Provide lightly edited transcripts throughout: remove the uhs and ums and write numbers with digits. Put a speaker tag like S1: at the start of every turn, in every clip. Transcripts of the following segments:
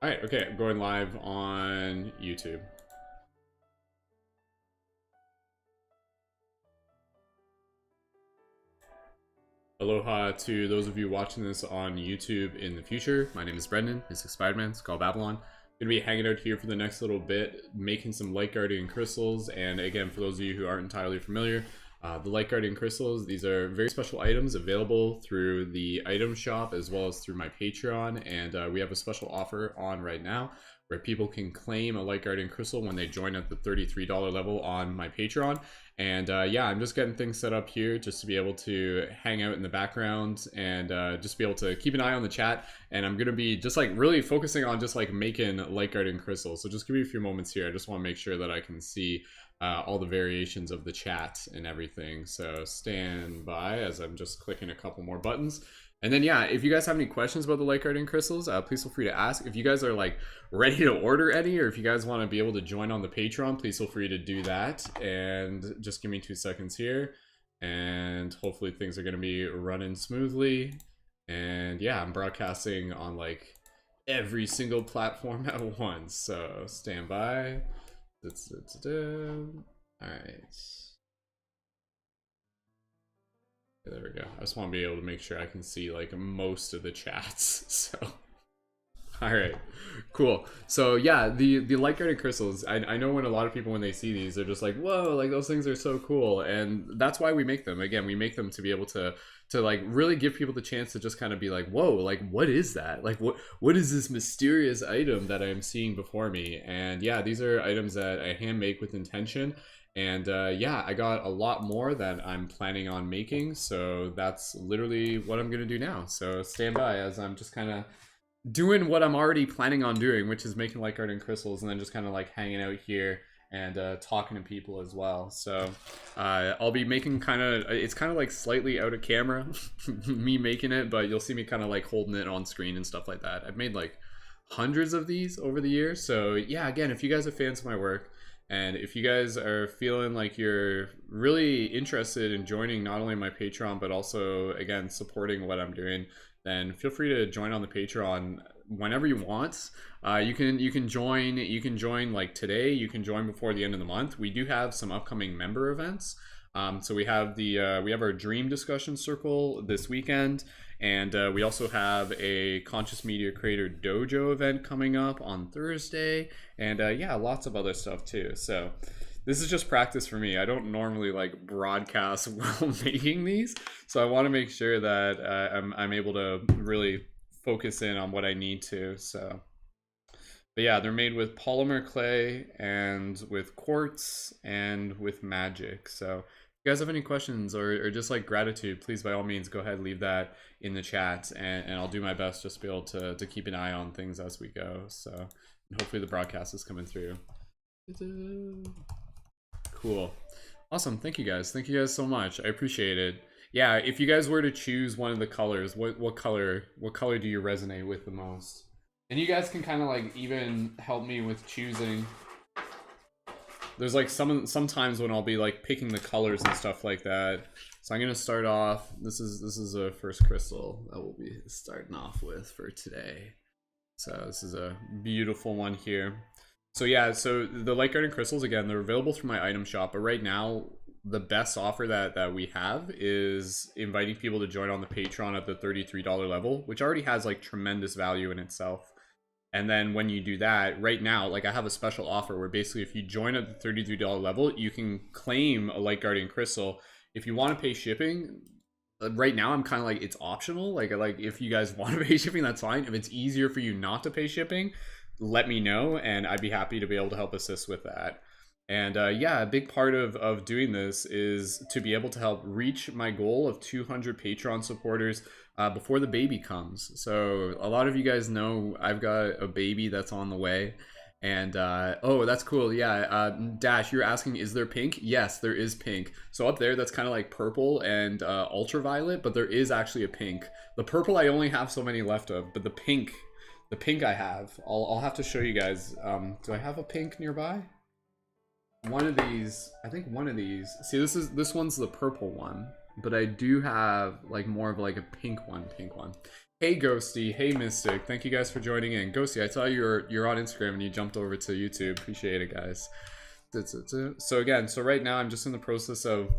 S1: All right, okay, I'm going live on YouTube. Aloha to those of you watching this on YouTube in the future. My name is Brendan. This is Spider-Man. It's called Babylon. Gonna be hanging out here for the next little bit, making some light guardian crystals. And again, for those of you who aren't entirely familiar, the light guardian crystals, these are very special items available through the item shop as well as through my Patreon. And we have a special offer on right now where people can claim a light guardian crystal when they join at the $33 level on my Patreon. And yeah, I'm just getting things set up here just to be able to hang out in the background and just be able to keep an eye on the chat. And I'm going to be just like really focusing on just like making light guardian crystals. So just give me a few moments here. I just want to make sure that I can see all the variations of the chat and everything. So stand by as I'm just clicking a couple more buttons. And then yeah, if you guys have any questions about the light guardian crystals, please feel free to ask. If you guys are like ready to order any, or if you guys want to be able to join on the Patreon, please feel free to do that. And just give me 2 seconds here, and hopefully things are going to be running smoothly. And yeah, I'm broadcasting on like every single platform at once, so stand by. All right. There we go. I just want to be able to make sure I can see like most of the chats. So, all right, cool. So yeah, the light guarded crystals. I know when a lot of people when they see these, they're just like, whoa, like those things are so cool, and that's why we make them. Again, we make them to be able to like really give people the chance to just kind of be like, whoa, like what is that? Like what is this mysterious item that I'm seeing before me? And yeah, these are items that I hand make with intention. And yeah, I got a lot more that I'm planning on making, so that's literally what I'm gonna do now. So stand by as I'm just kind of doing what I'm already planning on doing, which is making light guardian crystals, and then just kind of like hanging out here and talking to people as well. So I'll be making it's kind of like slightly out of camera, me making it, but you'll see me kind of like holding it on screen and stuff like that. I've made like hundreds of these over the years, so yeah, again, if you guys are fans of my work, and if you guys are feeling like you're really interested in joining not only my Patreon, but also, again, supporting what I'm doing, then feel free to join on the Patreon whenever you want. You can join like today. You can join before the end of the month. We do have some upcoming member events. So we have our dream discussion circle this weekend. And we also have a Conscious Media Creator Dojo event coming up on Thursday. And yeah, lots of other stuff too. So this is just practice for me. I don't normally like broadcast while making these. So I want to make sure that I'm able to really focus in on what I need to. So, but yeah, they're made with polymer clay and with quartz and with magic. So you guys have any questions or just like gratitude, please by all means go ahead, leave that in the chat, and I'll do my best just to be able to keep an eye on things as we go. So and hopefully the broadcast is coming through. Cool, awesome. Thank you guys so much. I appreciate it. Yeah, if you guys were to choose one of the colors, what color do you resonate with the most? And you guys can kind of like even help me with choosing. There's like sometimes when I'll be like picking the colors and stuff like that. So I'm gonna start off. This is a first crystal that we'll be starting off with for today. So this is a beautiful one here. So yeah, so the light guardian crystals, again, they're available through my item shop. But right now, the best offer that we have is inviting people to join on the Patreon at the $33 level, which already has like tremendous value in itself. And then when you do that, right now, like I have a special offer where basically if you join at the $33 level, you can claim a light guardian crystal. If you want to pay shipping, right now I'm kind of like it's optional. Like if you guys want to pay shipping, that's fine. If it's easier for you not to pay shipping, let me know, and I'd be happy to be able to help assist with that. And yeah, a big part of doing this is to be able to help reach my goal of 200 Patreon supporters before the baby comes. So a lot of you guys know I've got a baby that's on the way. And oh, that's cool. Yeah, Dash, you're asking, is there pink? Yes, there is pink. So up there, that's kind of like purple and ultraviolet, but there is actually a pink. The purple I only have so many left of, but the pink I have. I'll have to show you guys. Do I have a pink nearby? One of these, I think one of these. See, this one's the purple one, but I do have like more of like a pink one. Hey Ghosty, hey Mystic, thank you guys for joining in. Ghosty, I saw you're on Instagram and you jumped over to YouTube. Appreciate it, guys. So again, so right now I'm just in the process of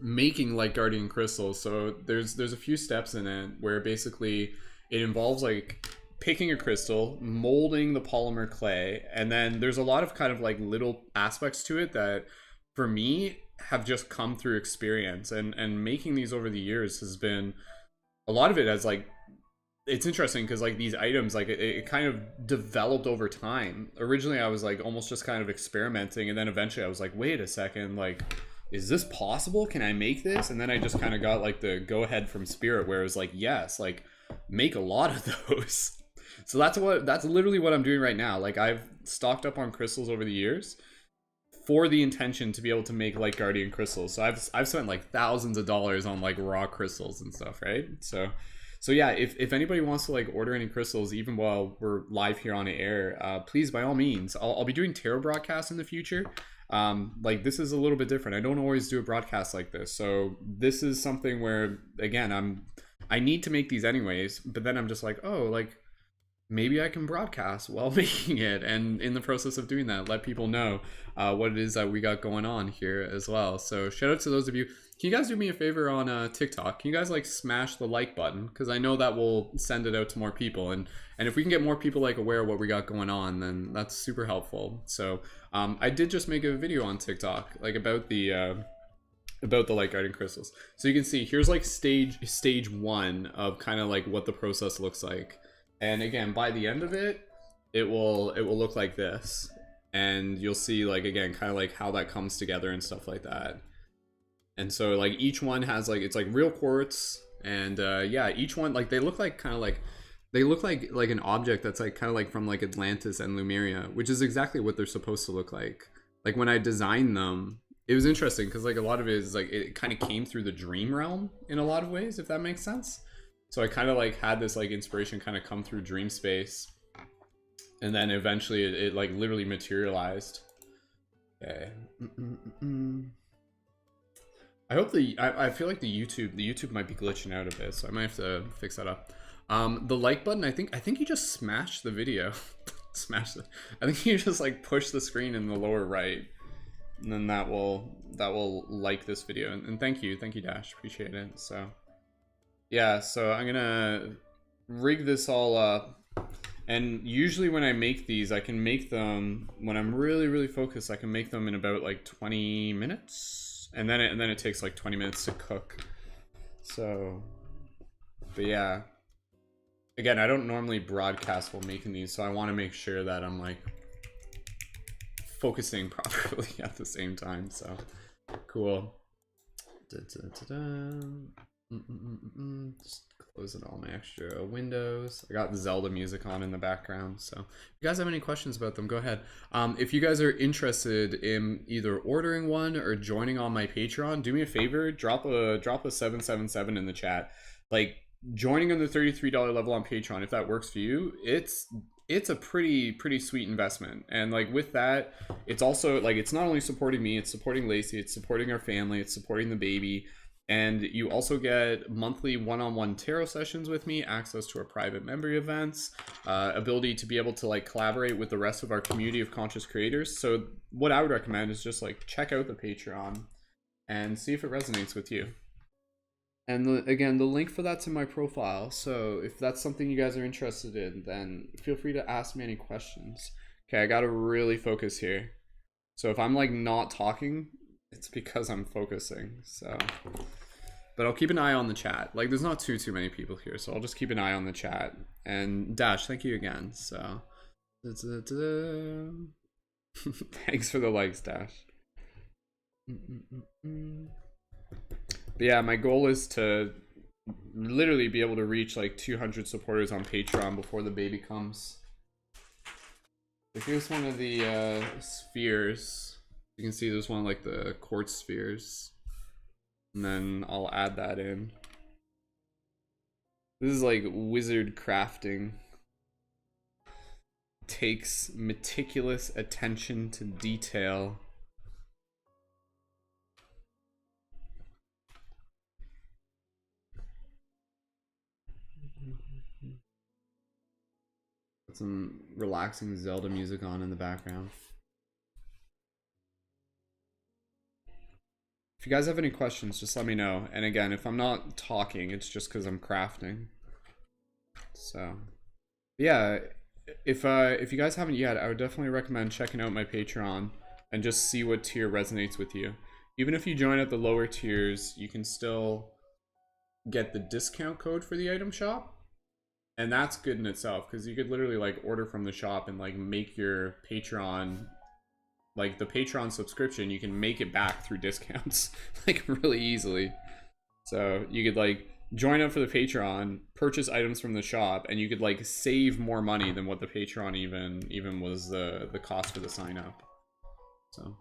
S1: making light guardian crystals. So there's a few steps in it where basically it involves like picking a crystal, molding the polymer clay, and then there's a lot of kind of like little aspects to it that for me have just come through experience, and making these over the years has been a lot of it as like it's interesting because like these items like it kind of developed over time. Originally I was like almost just kind of experimenting, and then eventually I was like, wait a second, like is this possible, can I make this? And then I just kind of got like the go ahead from spirit where it was like, yes, like make a lot of those. So that's literally what I'm doing right now. Like I've stocked up on crystals over the years for the intention to be able to make light guardian crystals. So I've spent like thousands of dollars on like raw crystals and stuff, right? So yeah, if anybody wants to like order any crystals even while we're live here on air, please by all means. I'll be doing tarot broadcasts in the future. Like this is a little bit different. I don't always do a broadcast like this, so this is something where again I need to make these anyways, but then I'm just like, oh, like maybe I can broadcast while making it, and in the process of doing that let people know what it is that we got going on here as well. So shout out to those of you. Can you guys do me a favor on TikTok? Can you guys like smash the like button, because I know that will send it out to more people, and if we can get more people like aware of what we got going on, then that's super helpful. So I did just make a video on TikTok like about the light guardian crystals. So you can see here's like stage one of kind of like what the process looks like. And again, by the end of it, it will look like this, and you'll see like again kind of like how that comes together and stuff like that. And so like each one has like, it's like real quartz, and yeah, each one like they look like kind of like they look like an object that's like kind of like from like Atlantis and Lemuria, which is exactly what they're supposed to look like. Like when I designed them, it was interesting because like a lot of it is like it kind of came through the dream realm in a lot of ways, if that makes sense. So I kind of like had this like inspiration kind of come through dream space, and then eventually it like literally materialized. Okay. I hope I feel like the YouTube might be glitching out a bit, so I might have to fix that up. The like button, I think you just smashed the video. Smash it. I think you just like push the screen in the lower right, and then that will like this video. And thank you Dash, appreciate it. So yeah, so I'm gonna rig this all up, and usually when I make these, I can make them when I'm really focused. I can make them in about like 20 minutes, and then it takes like 20 minutes to cook. So, but yeah, again, I don't normally broadcast while making these, so I want to make sure that I'm like focusing properly at the same time. So cool. Just closing all my extra windows. I got the Zelda music on in the background, so if you guys have any questions about them, go ahead. If you guys are interested in either ordering one or joining on my Patreon, do me a favor, drop a 777 in the chat. Like joining on the $33 level on Patreon, if that works for you, it's a pretty sweet investment. And like with that, it's also like it's not only supporting me, it's supporting Lacey, it's supporting our family, it's supporting the baby. And you also get monthly one-on-one tarot sessions with me, access to our private member events, ability to be able to like collaborate with the rest of our community of conscious creators. So what I would recommend is just like check out the Patreon and see if it resonates with you. And again, the link for that's in my profile. So if that's something you guys are interested in, then feel free to ask me any questions. Okay, I gotta really focus here. So if I'm like not talking, it's because I'm focusing. So, but I'll keep an eye on the chat. Like there's not too many people here, so I'll just keep an eye on the chat. And Dash, thank you again. So thanks for the likes, Dash. But yeah, my goal is to literally be able to reach like 200 supporters on Patreon before the baby comes. So here's one of the spheres. You can see there's one like the quartz spheres, and then I'll add that in. This is like wizard crafting. Takes meticulous attention to detail. Put some relaxing Zelda music on in the background. If you guys have any questions, just let me know. And again, if I'm not talking, it's just because I'm crafting. So, yeah, if you guys haven't yet, I would definitely recommend checking out my Patreon and just see what tier resonates with you. Even if you join at the lower tiers, you can still get the discount code for the item shop. And that's good in itself, because you could literally like order from the shop and like make your Patreon, like the Patreon subscription, you can make it back through discounts like really easily. So you could like join up for the Patreon, purchase items from the shop, and you could like save more money than what the Patreon even was the cost for the sign up. So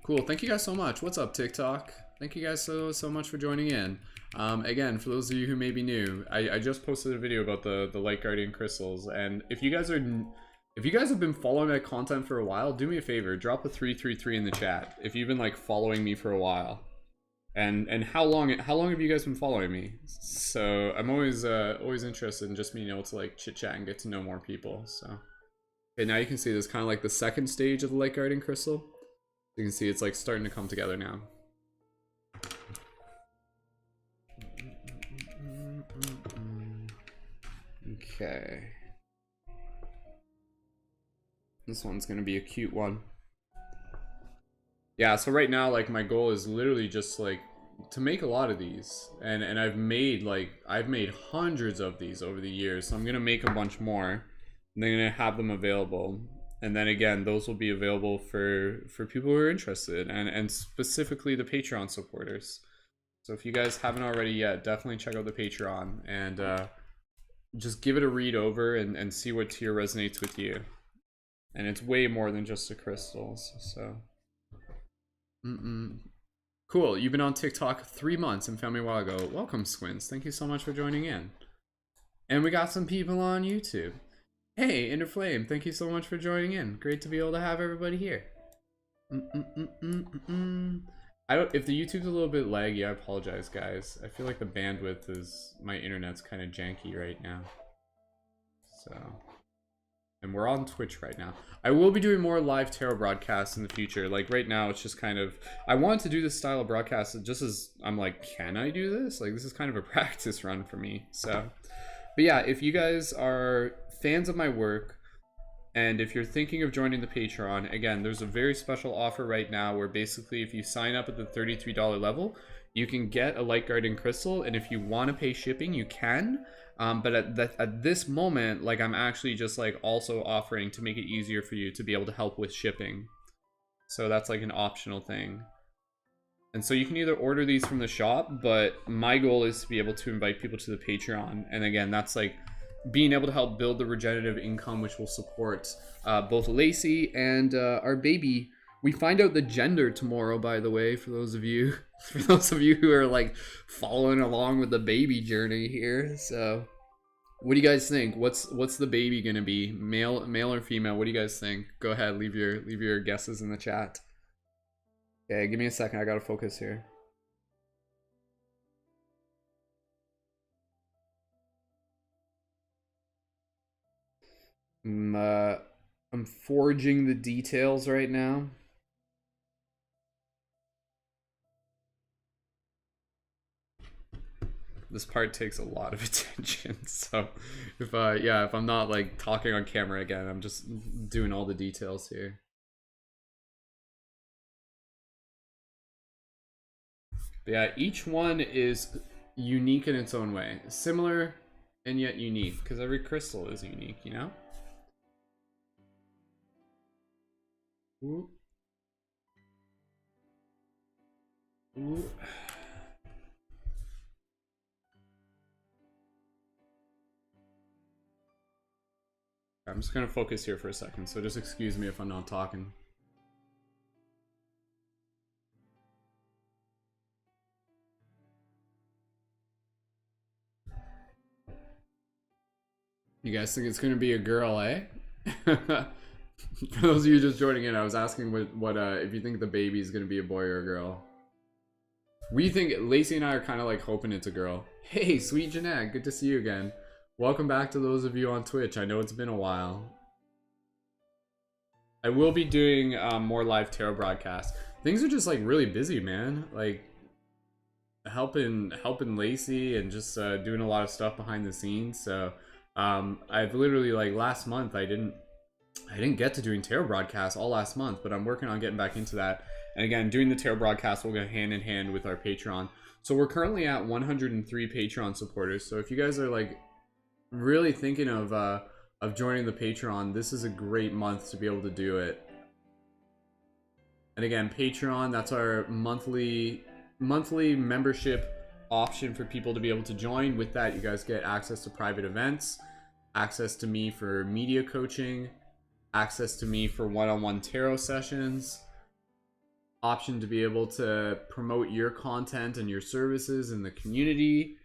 S1: cool. Thank you guys so much. What's up, TikTok? Thank you guys so much for joining in. Again, for those of you who may be new, I just posted a video about the Light Guardian crystals, and if you guys have been following my content for a while, do me a favor, drop a 333 in the chat if you've been like following me for a while. And how long have you guys been following me? So I'm always interested in just being able to like chit chat and get to know more people. So okay, now you can see this kind of like the second stage of the Light Guardian crystal. You can see it's like starting to come together now. Okay. This one's gonna be a cute one. Yeah, so right now, like, my goal is literally just like to make a lot of these, and I've made hundreds of these over the years, so I'm gonna make a bunch more, and then gonna have them available, and then again, those will be available for people who are interested, and specifically the Patreon supporters. So if you guys haven't already yet, definitely check out the Patreon and just give it a read over and see what tier resonates with you. And it's way more than just the crystals, so. Cool, you've been on TikTok 3 months and found me a while ago. Welcome, Squints. Thank you so much for joining in. And we got some people on YouTube. Hey, Interflame, thank you so much for joining in. Great to be able to have everybody here. If the YouTube's a little bit laggy, I apologize, guys. I feel like the bandwidth is, my internet's kind of janky right now. So, and we're on Twitch right now. I will be doing more live tarot broadcasts in the future. Like right now, it's just kind of, I wanted to do this style of broadcast just as I'm like, can I do this? Like this is kind of a practice run for me. So, but yeah, if you guys are fans of my work, and if you're thinking of joining the Patreon, again, there's a very special offer right now where basically if you sign up at the $33 level, you can get a Light Guardian crystal, and if you want to pay shipping, you can. But at this moment, like I'm actually just like also offering to make it easier for you to be able to help with shipping. So that's like an optional thing. And so you can either order these from the shop, but my goal is to be able to invite people to the Patreon. And again, that's like being able to help build the regenerative income, which will support both Lacey and our baby. We find out the gender tomorrow, by the way, for those of you who are like following along with the baby journey here. So what do you guys think? What's the baby gonna be? Male or female? What do you guys think? Go ahead, leave your guesses in the chat. Okay, give me a second, I gotta focus here. I'm forging the details right now. This part takes a lot of attention, so if I'm not like talking on camera again, I'm just doing all the details here. But yeah, each one is unique in its own way, similar and yet unique, because every crystal is unique, you know? Ooh. Ooh. I'm just gonna focus here for a second, so just excuse me if I'm not talking. You guys think it's gonna be a girl, eh? For those of you just joining in, I was asking what if you think the baby is gonna be a boy or a girl. We think Lacey and I are kind of like hoping it's a girl. Hey, sweet Jeanette, good to see you again. Welcome back to those of you on Twitch. I know it's been a while. I will be doing more live tarot broadcasts. Things are just like really busy, man. Like helping Lacey and just doing a lot of stuff behind the scenes. So I've literally like last month I didn't get to doing tarot broadcasts all last month, but I'm working on getting back into that. And again, doing the tarot broadcast will go hand in hand with our Patreon. So we're currently at 103 Patreon supporters. So if you guys are like really thinking of joining the Patreon, this is a great month to be able to do it. And again, Patreon, that's our monthly membership option for people to be able to join. With that, you guys get access to private events, access to me for media coaching, access to me for one-on-one tarot sessions, option to be able to promote your content and your services in the community.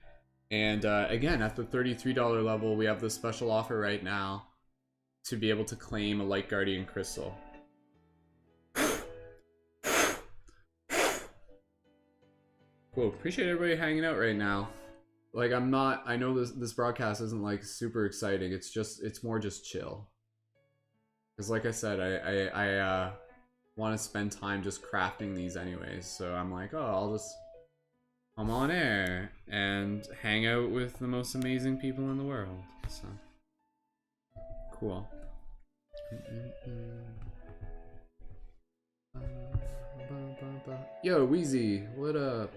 S1: And again, at the $33 level, we have this special offer right now to be able to claim a Light Guardian crystal. Cool. Appreciate everybody hanging out right now. Like, I know this broadcast isn't like super exciting. It's more just chill. Because like I said, I want to spend time just crafting these anyways. So I'm like, oh, I'll just come on air and hang out with the most amazing people in the world. So cool. Yo, Wheezy, what up?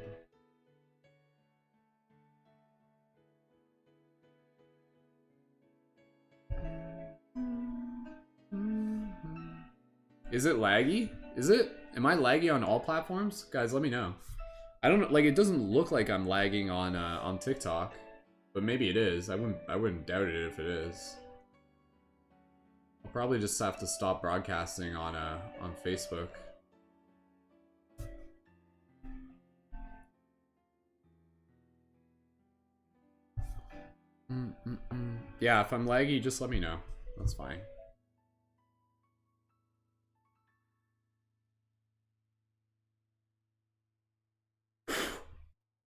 S1: Is it laggy? Is it? Am I laggy on all platforms? Guys, let me know. I don't know, like, it doesn't look like I'm lagging on TikTok, but maybe it is. I wouldn't doubt it if it is. I'll probably just have to stop broadcasting on Facebook. Yeah, if I'm laggy, just let me know. That's fine.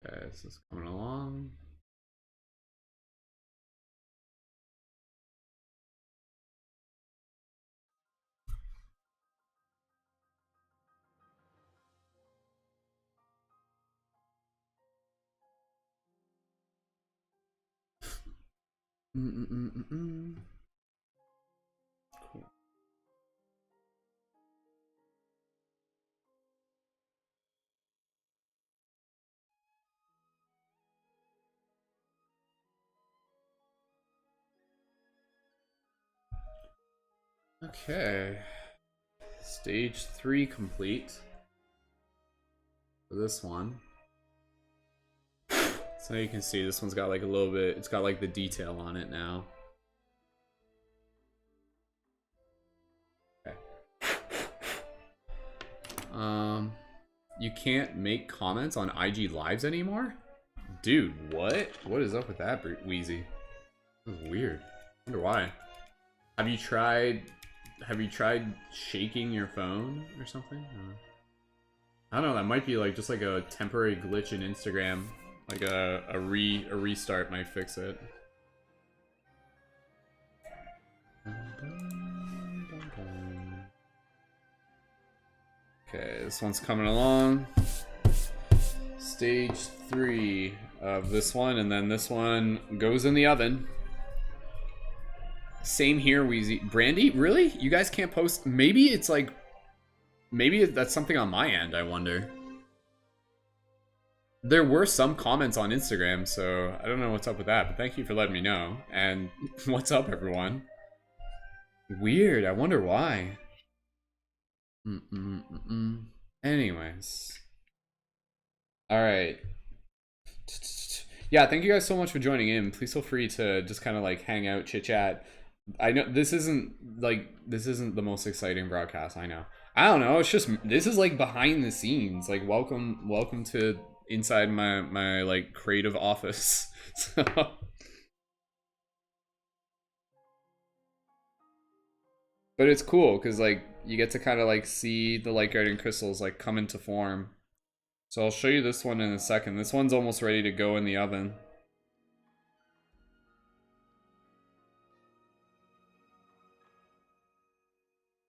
S1: Okay, this is coming along. Cool. Okay. Stage 3 complete. For this one. So you can see this one's got like a little bit, it's got like the detail on it now. Okay. You can't make comments on IG lives anymore? Dude, what? What is up with that, Wheezy? That's weird. I wonder why. Have you tried shaking your phone or something? I don't know, that might be like just like a temporary glitch in Instagram. Like a restart might fix it. Okay, this one's coming along. Stage 3 of this one, and then this one goes in the oven. Same here, Wheezy. Brandy, really? You guys can't post? Maybe it's like, maybe that's something on my end, I wonder. There were some comments on Instagram, so I don't know what's up with that, but thank you for letting me know. And what's up, everyone? Weird, I wonder why. Anyways. Alright. Yeah, thank you guys so much for joining in. Please feel free to just kind of like hang out, chit chat. I know this isn't the most exciting broadcast, I know. I don't know, it's just, this is like behind the scenes. Like welcome to inside my like creative office. So. But it's cool because like you get to kind of like see the light guardian crystals like come into form. So I'll show you this one in a second. This one's almost ready to go in the oven.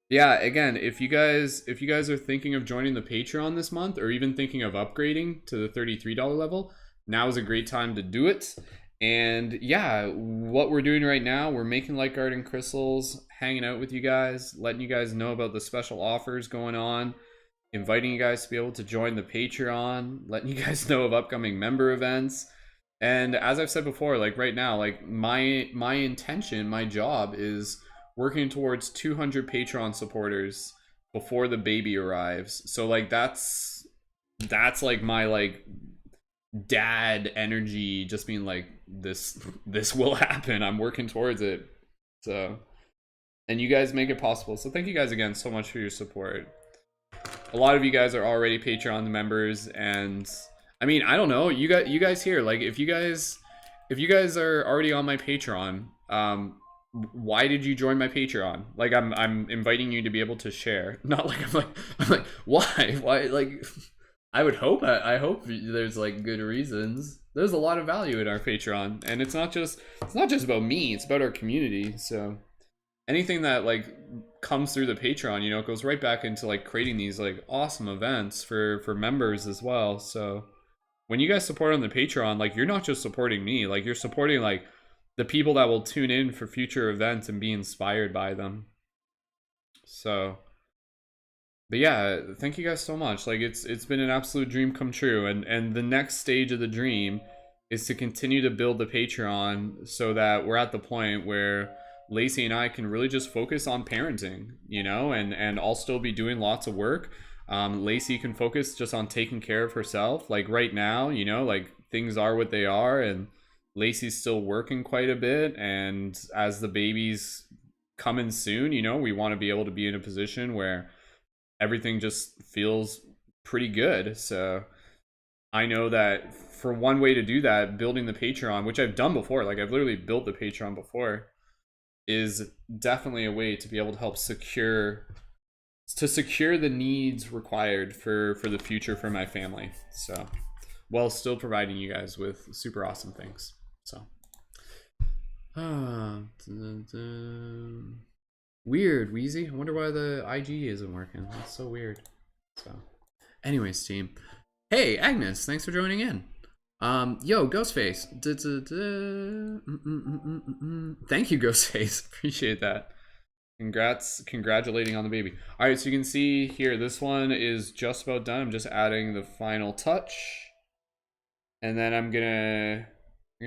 S1: Yeah, again, if you guys are thinking of joining the Patreon this month, or even thinking of upgrading to the $33 level, now is a great time to do it. And yeah, what we're doing right now, we're making light garden crystals, hanging out with you guys, letting you guys know about the special offers going on, inviting you guys to be able to join the Patreon, letting you guys know of upcoming member events. And as I've said before, like right now, like my intention, my job is working towards 200 Patreon supporters before the baby arrives. So like that's like my like dad energy, just being like, this will happen. I'm working towards it. So, and you guys make it possible. So thank you guys again so much for your support. A lot of you guys are already Patreon members, and I mean, I don't know, you guys here, like if you guys are already on my Patreon, why did you join my Patreon? Like I'm inviting you to be able to share, not like I'm like why like I hope there's like good reasons. There's a lot of value in our Patreon, and it's not just about me, it's about our community. So anything that like comes through the Patreon, you know, it goes right back into like creating these like awesome events for members as well. So when you guys support on the Patreon, like you're not just supporting me, like you're supporting like the people that will tune in for future events and be inspired by them. So, but yeah, thank you guys so much. Like it's been an absolute dream come true, and the next stage of the dream is to continue to build the Patreon so that we're at the point where Lacey and I can really just focus on parenting, you know, and I'll still be doing lots of work. Lacey can focus just on taking care of herself. Like right now, you know, like things are what they are, and Lacey's still working quite a bit. And as the baby's coming soon, you know, we want to be able to be in a position where everything just feels pretty good. So I know that for one way to do that, building the Patreon, which I've done before, like I've literally built the Patreon before, is definitely a way to be able to help secure the needs required for the future for my family. So while still providing you guys with super awesome things. So weird, Wheezy. I wonder why the IG isn't working. That's so weird. So anyways, team, hey Agnes, thanks for joining in. Yo, Ghostface. Thank you, Ghostface. Appreciate that. Congratulating on the baby. All right, so you can see here, this one is just about done. I'm just adding the final touch, and then I'm gonna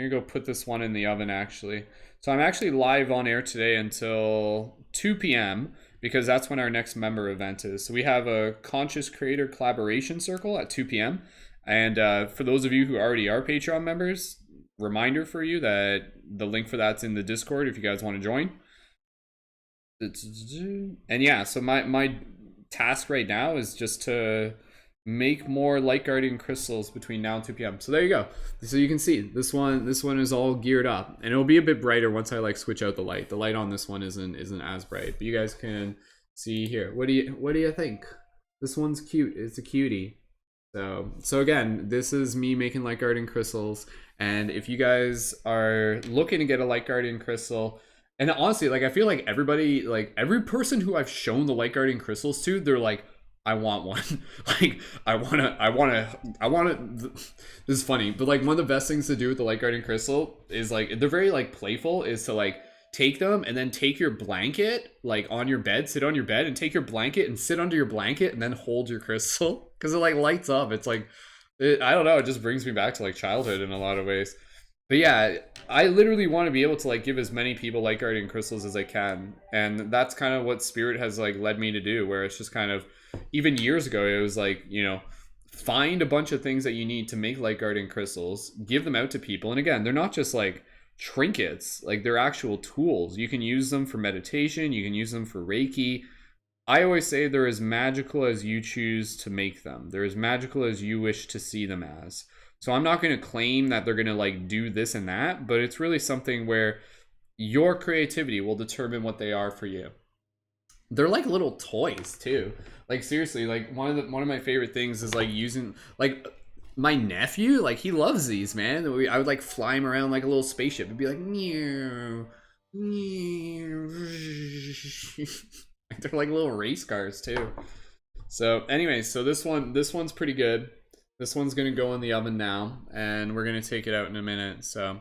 S1: go put this one in the oven actually. So I'm actually live on air today until 2 p.m. because that's when our next member event is. So we have a Conscious Creator Collaboration Circle at 2 p.m. And for those of you who already are Patreon members, reminder for you that the link for that's in the Discord if you guys want to join. And yeah, so my task right now is just to make more light guardian crystals between now and 2 p.m. So there you go. So you can see this one is all geared up, and it'll be a bit brighter once I like switch out the light. The light on this one isn't as bright, but you guys can see here. What do you think? This one's cute. It's a cutie. So again, this is me making light guardian crystals, and if you guys are looking to get a light guardian crystal, and honestly, like I feel like everybody, like every person who I've shown the light guardian crystals to, they're like, I want one. Like I wanna. This is funny, but like one of the best things to do with the light guardian crystal is like, they're very like playful, is to like take them and then take your blanket like on your bed, sit on your bed and take your blanket and sit under your blanket and then hold your crystal, because it like lights up. It's like, I don't know, it just brings me back to like childhood in a lot of ways. But yeah, I literally want to be able to like give as many people light guardian crystals as I can, and that's kind of what Spirit has like led me to do, where it's just kind of, even years ago it was like, you know, find a bunch of things that you need to make light guardian crystals, give them out to people. And again, they're not just like trinkets, like they're actual tools. You can use them for meditation, you can use them for Reiki. I always say they're as magical as you choose to make them. They're as magical as you wish to see them as. So I'm not going to claim that they're going to like do this and that, but it's really something where your creativity will determine what they are for you. They're like little toys too. Like seriously, like one of my favorite things is like using, like my nephew, like he loves these, man. I would like fly him around like a little spaceship and be like, meow, meow. They're like little race cars too. So anyway, so this one's pretty good. This one's gonna go in the oven now, and we're gonna take it out in a minute. So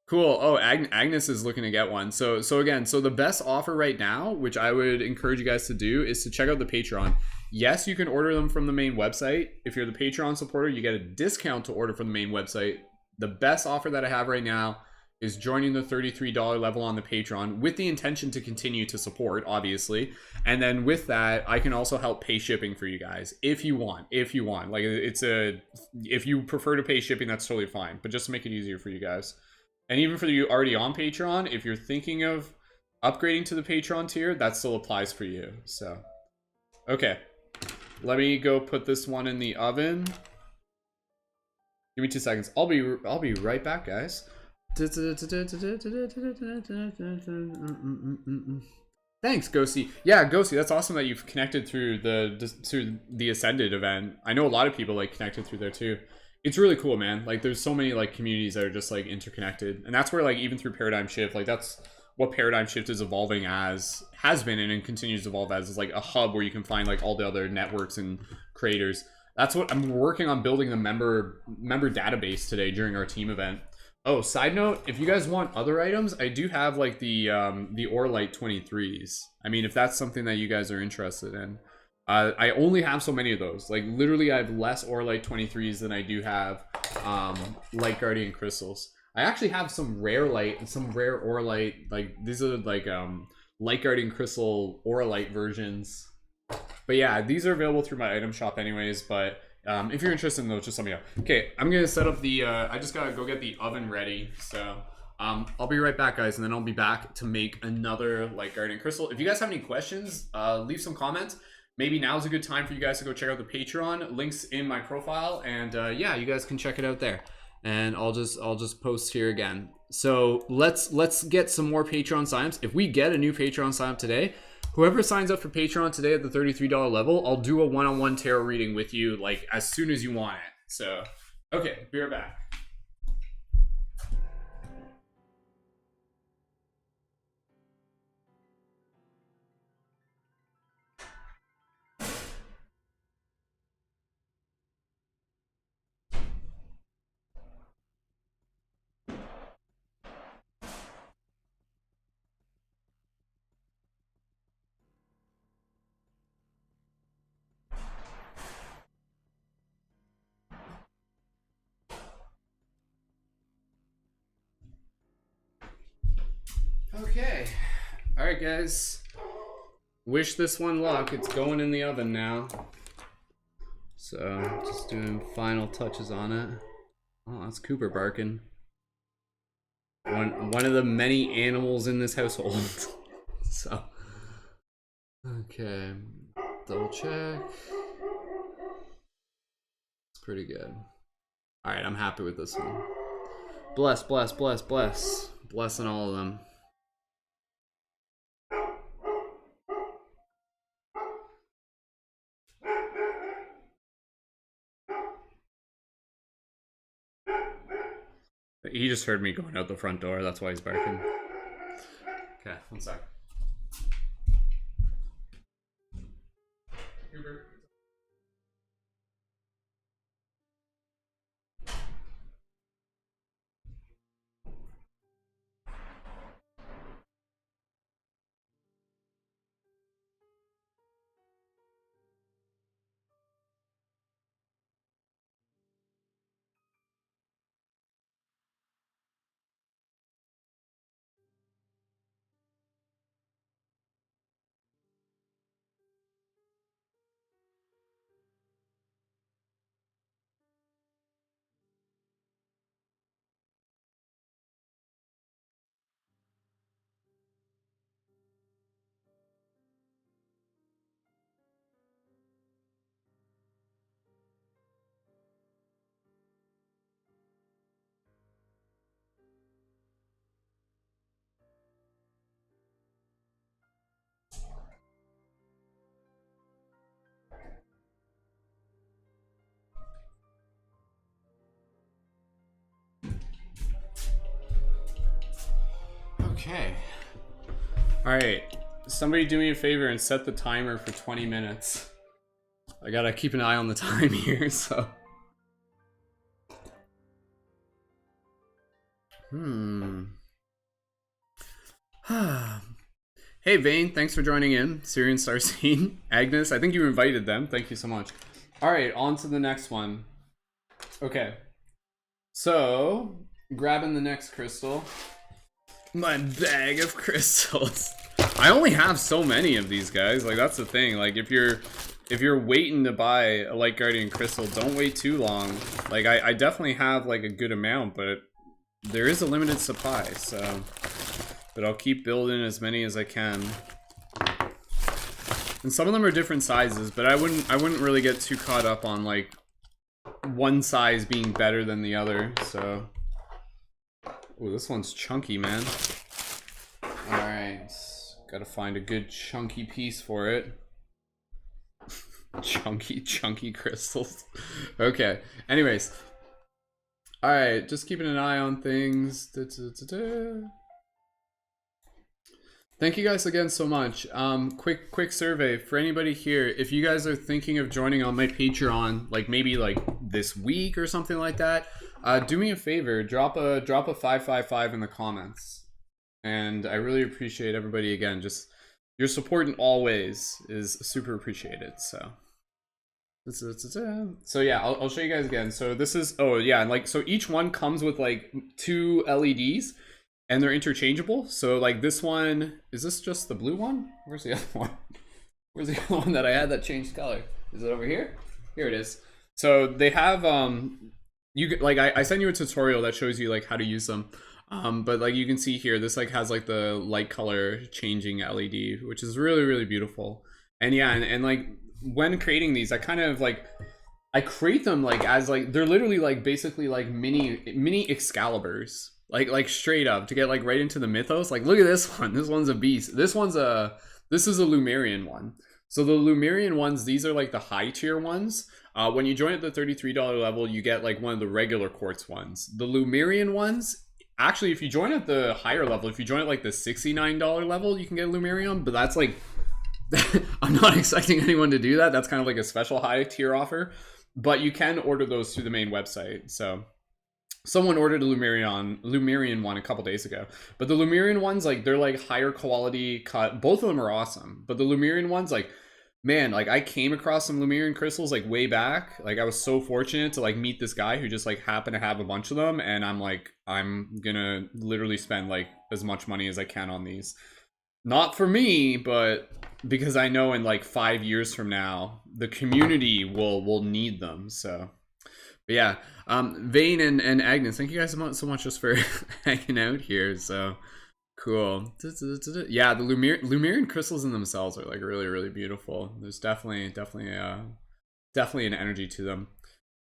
S1: cool. Oh, Agnes is looking to get one. So again, so the best offer right now, which I would encourage you guys to do, is to check out the Patreon. Yes, you can order them from the main website. If you're the Patreon supporter, you get a discount to order from the main website. The best offer that I have right now is joining the $33 level on the Patreon with the intention to continue to support, obviously. And then with that, I can also help pay shipping for you guys if you want. If you want, like if you prefer to pay shipping, that's totally fine. But just to make it easier for you guys. And even for you already on Patreon, if you're thinking of upgrading to the Patreon tier, that still applies for you. So, okay. Let me go put this one in the oven. Give me 2 seconds. I'll be right back, guys. Thanks, Ghosty. Yeah, Ghosty, that's awesome that you've connected through the Ascended event. I know a lot of people like connected through there too. It's really cool, man. Like there's so many like communities that are just like interconnected. And that's where like even through Paradigm Shift, like that's what Paradigm Shift is evolving as, has been and continues to evolve as, is like a hub where you can find like all the other networks and creators. That's what I'm working on, building the member database today during our team event. Oh, side note, if you guys want other items, I do have like the Orlite 23s. I mean, if that's something that you guys are interested in. I only have so many of those. Like literally I have less Orlite 23s than I do have Light Guardian crystals. I actually have some rare light and some rare Orlite, like these are like Light Guardian crystal Orlite versions. But yeah, these are available through my item shop anyways, but if you're interested in those, just let me know. Okay, I'm gonna set up the I just gotta go get the oven ready. So I'll be right back, guys, and then I'll be back to make another Light Guardian crystal. If you guys have any questions, leave some comments. Maybe now's a good time for you guys to go check out the Patreon. Links in my profile, and yeah, you guys can check it out there. And I'll just post here again. So let's get some more Patreon signups. If we get a new Patreon sign up today, whoever signs up for Patreon today at the $33 level, I'll do a one-on-one tarot reading with you like as soon as you want it. So okay, be right back. Okay. All right, guys. Wish this one luck. It's going in the oven now. So just doing final touches on it. Oh, that's Cooper barking. One of the many animals in this household. So okay, double check. It's pretty good. All right, I'm happy with this one. Bless, bless, bless, bless. Blessing all of them. He just heard me going out the front door. That's why he's barking. Okay, one sec. Hubert. Okay. All right. somebody do me a favor and set the timer for 20 minutes. I gotta keep an eye on the time here, so. Hey Vane, thanks for joining in. Syrian Star Scene. Agnes, I think you invited them. Thank you so much. Alright, on to the next one. Okay. So, grabbing the next crystal. My bag of crystals. I only have so many of these guys. Like, that's the thing. Like, if you're waiting to buy a Light Guardian crystal, don't wait too long. Like, I definitely have like a good amount, but there is a limited supply, so. But I'll keep building as many as I can. And some of them are different sizes, but I wouldn't really get too caught up on like one size being better than the other, so. Ooh, this one's chunky, man. Alright. Gotta find a good chunky piece for it. chunky crystals. Okay. Anyways. Alright, just keeping an eye on things. Thank you guys again so much. Quick survey for anybody here. If you guys are thinking of joining on my Patreon, like maybe like this week or something like that, do me a favor, drop a 555 in the comments. And I really appreciate everybody again. Just your support in all ways is super appreciated. So yeah, I'll show you guys again. So this is, oh yeah, and like, so each one comes with like 2 LEDs. And they're interchangeable. So like this one, is this just the blue one? Where's the other one? Where's the other one that I had that changed color? Is it over here? Here it is. So they have, you like, I sent you a tutorial that shows you like how to use them. But like you can see here, this like has like the light color changing LED, which is really, really beautiful. And yeah, and like when creating these, I kind of like, I create them like as like, they're literally like basically like mini Excaliburs. Like straight up to get like right into the mythos. Like look at this one. This one's a beast. This is a Lemurian one. So the Lemurian ones, these are like the high tier ones. When you join at the $33 level, you get like one of the regular quartz ones. The Lemurian ones, actually, if you join at the higher level, if you join at like the $69 level, you can get Lemurian. But that's like, I'm not expecting anyone to do that. That's kind of like a special high tier offer. But you can order those through the main website. So. Someone ordered a Lemurian one a couple days ago, but the Lemurian ones, like they're like higher quality cut. Both of them are awesome, but the Lemurian ones, like, man, like I came across some Lemurian crystals like way back. Like I was so fortunate to like meet this guy who just like happened to have a bunch of them, and I'm like, I'm gonna literally spend like as much money as I can on these. Not for me, but because I know in like 5 years from now, the community will need them. So. But yeah, Vane and Agnes, thank you guys so much just for hanging out here. So cool. Yeah, the Lemurian crystals in themselves are like really, really beautiful. There's definitely an energy to them.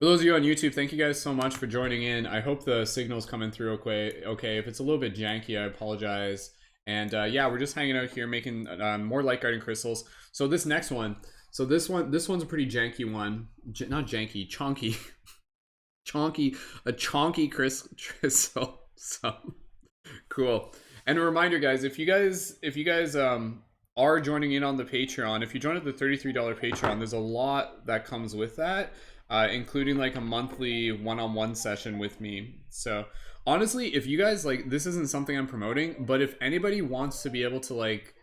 S1: For those of you on YouTube, thank you guys so much for joining in. I hope the signal's coming through okay. If it's a little bit janky, I apologize. And yeah, we're just hanging out here making more light guardian crystals. So this next one, this one's a pretty janky one. Not janky, chonky. A chonky crystal. So cool. And a reminder, guys, if you guys are joining in on the Patreon, if you join at the $33 Patreon, there's a lot that comes with that, including like a monthly one-on-one session with me. So honestly, if you guys like, this isn't something I'm promoting, but if anybody wants to be able to like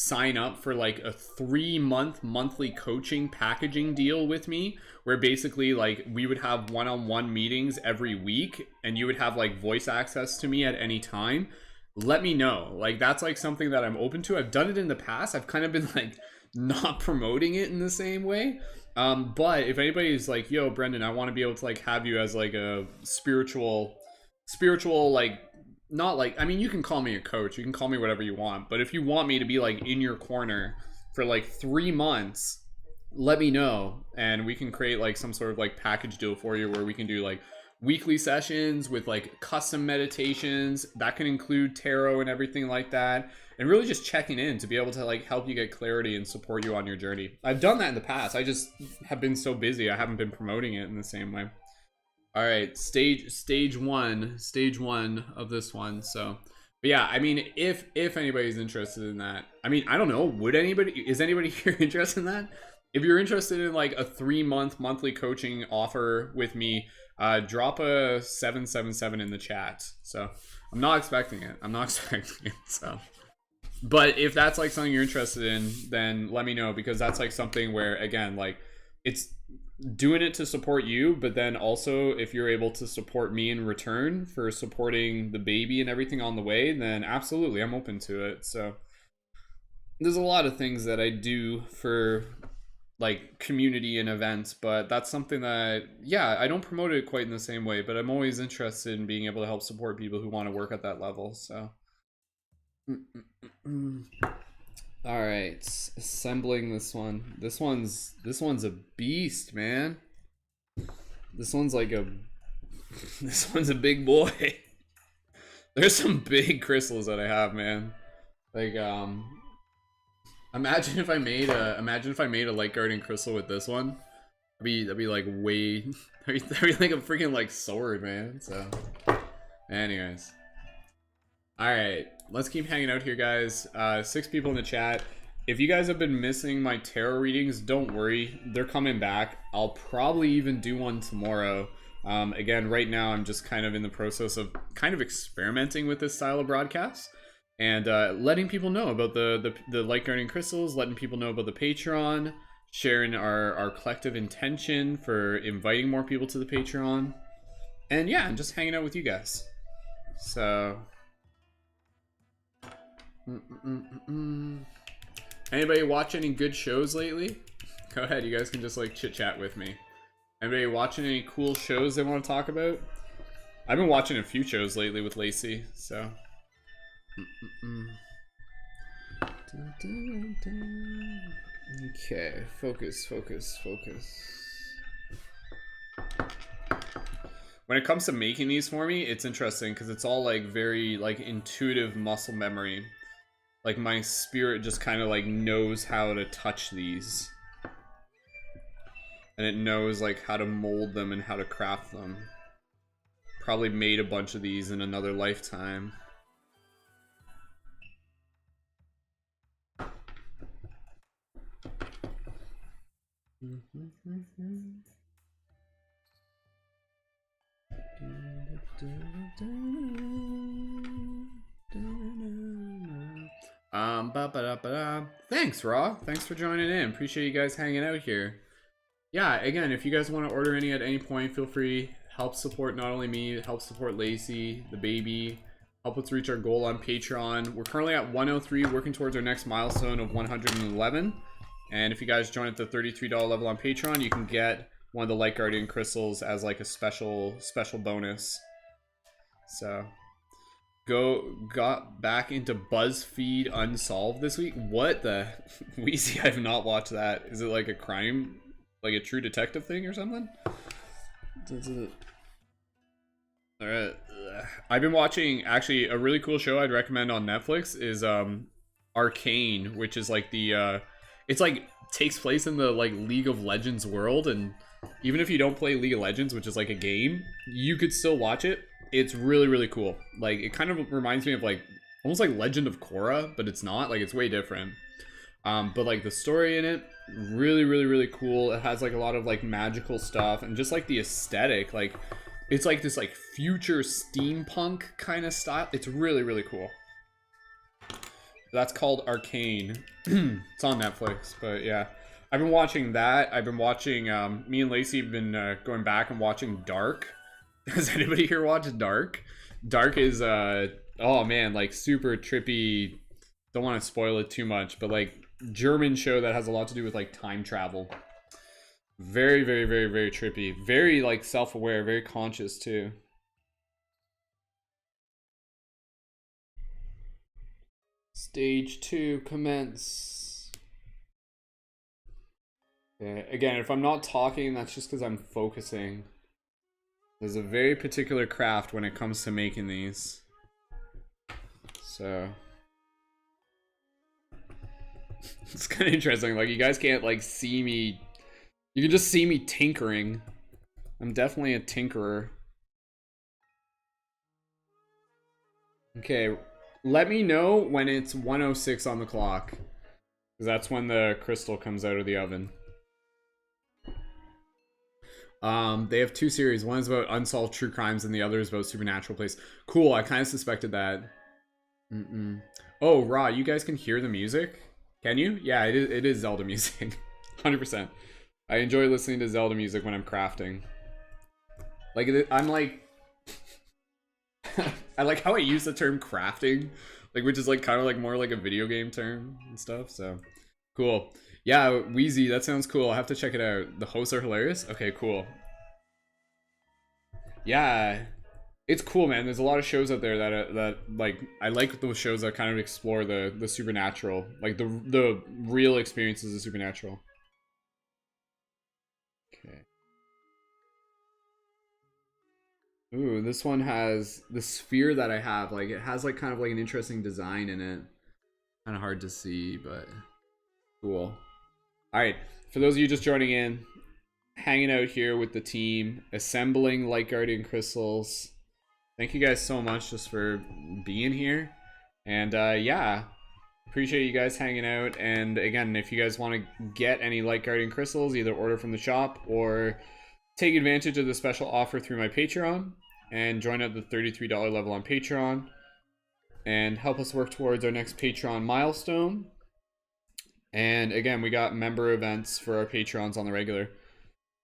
S1: sign up for like a 3-month monthly coaching packaging deal with me, where basically like we would have one-on-one meetings every week and you would have like voice access to me at any time, let me know. Like that's like something that I'm open to. I've done it in the past. I've kind of been like not promoting it in the same way. But if anybody's like, yo, Brendan, I want to be able to like have you as like a spiritual like, not like, I mean, you can call me a coach, you can call me whatever you want, but if you want me to be like in your corner for like 3 months, let me know and we can create like some sort of like package deal for you where we can do like weekly sessions with like custom meditations that can include tarot and everything like that, and really just checking in to be able to like help you get clarity and support you on your journey. I've done that in the past. I just have been so busy, I haven't been promoting it in the same way. All right, stage one of this one. So But yeah, I mean, if anybody's interested in that, I mean, I don't know, is anybody here interested in that? If you're interested in like a 3-month monthly coaching offer with me, drop a 777 in the chat. So I'm not expecting it. I'm not expecting it. So, but if that's like something you're interested in, then let me know, because that's like something where, again, like it's doing it to support you, but then also if you're able to support me in return for supporting the baby and everything on the way, then absolutely, I'm open to it. So there's a lot of things that I do for like community and events, but that's something that, yeah, I don't promote it quite in the same way, but I'm always interested in being able to help support people who want to work at that level. So all right, assembling this one. This one's a beast, man. This one's like a this one's a big boy. There's some big crystals that I have, man. Like imagine if I made a light guardian crystal with this one. That'd be like way that'd be like a freaking like sword, man. So anyways. Alright, let's keep hanging out here, guys. 6 people in the chat. If you guys have been missing my tarot readings, don't worry. They're coming back. I'll probably even do one tomorrow. Again, right now I'm just kind of in the process of kind of experimenting with this style of broadcast. And letting people know about the light guardian crystals, letting people know about the Patreon, sharing our collective intention for inviting more people to the Patreon. And yeah, I'm just hanging out with you guys. So... Anybody watch any good shows lately? Go ahead, you guys can just like chit chat with me. Anybody watching any cool shows they want to talk about? I've been watching a few shows lately with Lacey, so. Okay, focus. When it comes to making these for me, it's interesting because it's all like very like intuitive muscle memory. Like my spirit just kind of like knows how to touch these. And it knows like how to mold them and how to craft them. Probably made a bunch of these in another lifetime. Thanks, Raw. Thanks for joining in. Appreciate you guys hanging out here. Yeah, again, if you guys want to order any at any point, feel free. Help support not only me, help support Lacey, the baby. Help us reach our goal on Patreon. We're currently at 103, working towards our next milestone of 111. And if you guys join at the $33 level on Patreon, you can get one of the Light Guardian crystals as like a special bonus. So... got back into BuzzFeed Unsolved this week. What the Weezy? I have not watched that. Is it like a crime, like a True Detective thing or something? All right, I've been watching actually a really cool show I'd recommend on Netflix is Arcane, which is like the it's like takes place in the like League of Legends world, and even if you don't play League of Legends, which is like a game, you could still watch it. It's really cool. Like it kind of reminds me of like almost like Legend of Korra, but it's not. Like it's way different. But like the story in it, really cool. It has like a lot of like magical stuff, and just like the aesthetic, like it's like this like future steampunk kind of style. It's really cool. That's called Arcane. It's on Netflix, but yeah. I've been watching that. I've been watching me and Lacey have been going back and watching Dark. Has anybody here watched Dark? Dark is oh man, like super trippy. Don't want to spoil it too much, but like German show that has a lot to do with like time travel. Very trippy. Very like self-aware, very conscious too. Stage 2 commence. Okay, again, if I'm not talking, that's just because I'm focusing. There's a very particular craft when it comes to making these. So it's kind of interesting. Like you guys can't like see me. You can just see me tinkering. I'm definitely a tinkerer. Okay, Let me know when it's 1:06 on the clock, because that's when the crystal comes out of the oven. They have two series. One is about unsolved true crimes, and the other is about supernatural place. Cool. I kind of suspected that. Oh, Raw, you guys can hear the music? Can you? Yeah, it is Zelda music. 100%. I enjoy listening to Zelda music when I'm crafting. Like, I'm like... I like how I use the term crafting, like, which is like kind of like more like a video game term and stuff, so... Cool. Yeah, Wheezy, that sounds cool. I'll have to check it out. The hosts are hilarious? Okay, cool. Yeah, it's cool, man. There's a lot of shows out there that like I like those shows that kind of explore the supernatural, like the real experiences of supernatural. Okay. Ooh, this one has the sphere that I have. Like it has like kind of like an interesting design in it. Kind of hard to see, but cool. All right, for those of you just joining in, hanging out here with the team, assembling Light Guardian crystals. Thank you guys so much just for being here. And yeah, appreciate you guys hanging out. And again, if you guys want to get any Light Guardian crystals, either order from the shop or take advantage of the special offer through my Patreon and join at the $33 level on Patreon and help us work towards our next Patreon milestone. And again, we got member events for our Patrons on the regular.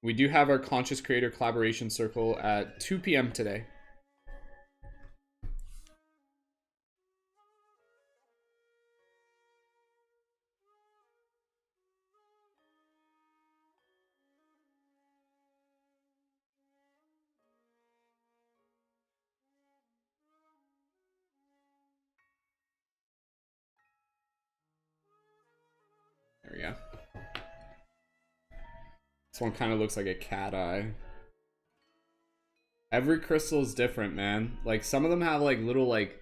S1: We do have our Conscious Creator Collaboration Circle at 2 p.m. today. There we go. This one kind of looks like a cat eye. Every crystal is different, man. Like, some of them have, like, little, like,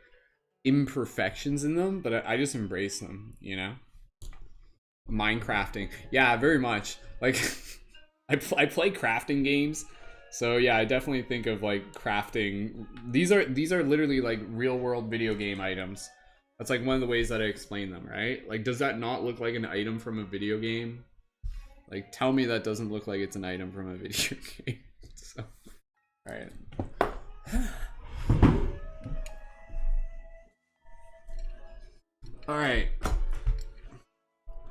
S1: imperfections in them, but I just embrace them, you know? Minecrafting. Yeah, very much. Like, I play crafting games, so yeah, I definitely think of, like, crafting. These are literally, like, real-world video game items. That's, like, one of the ways that I explain them, right? Like, does that not look like an item from a video game? Like, tell me that doesn't look like it's an item from a video game. So, alright. Alright.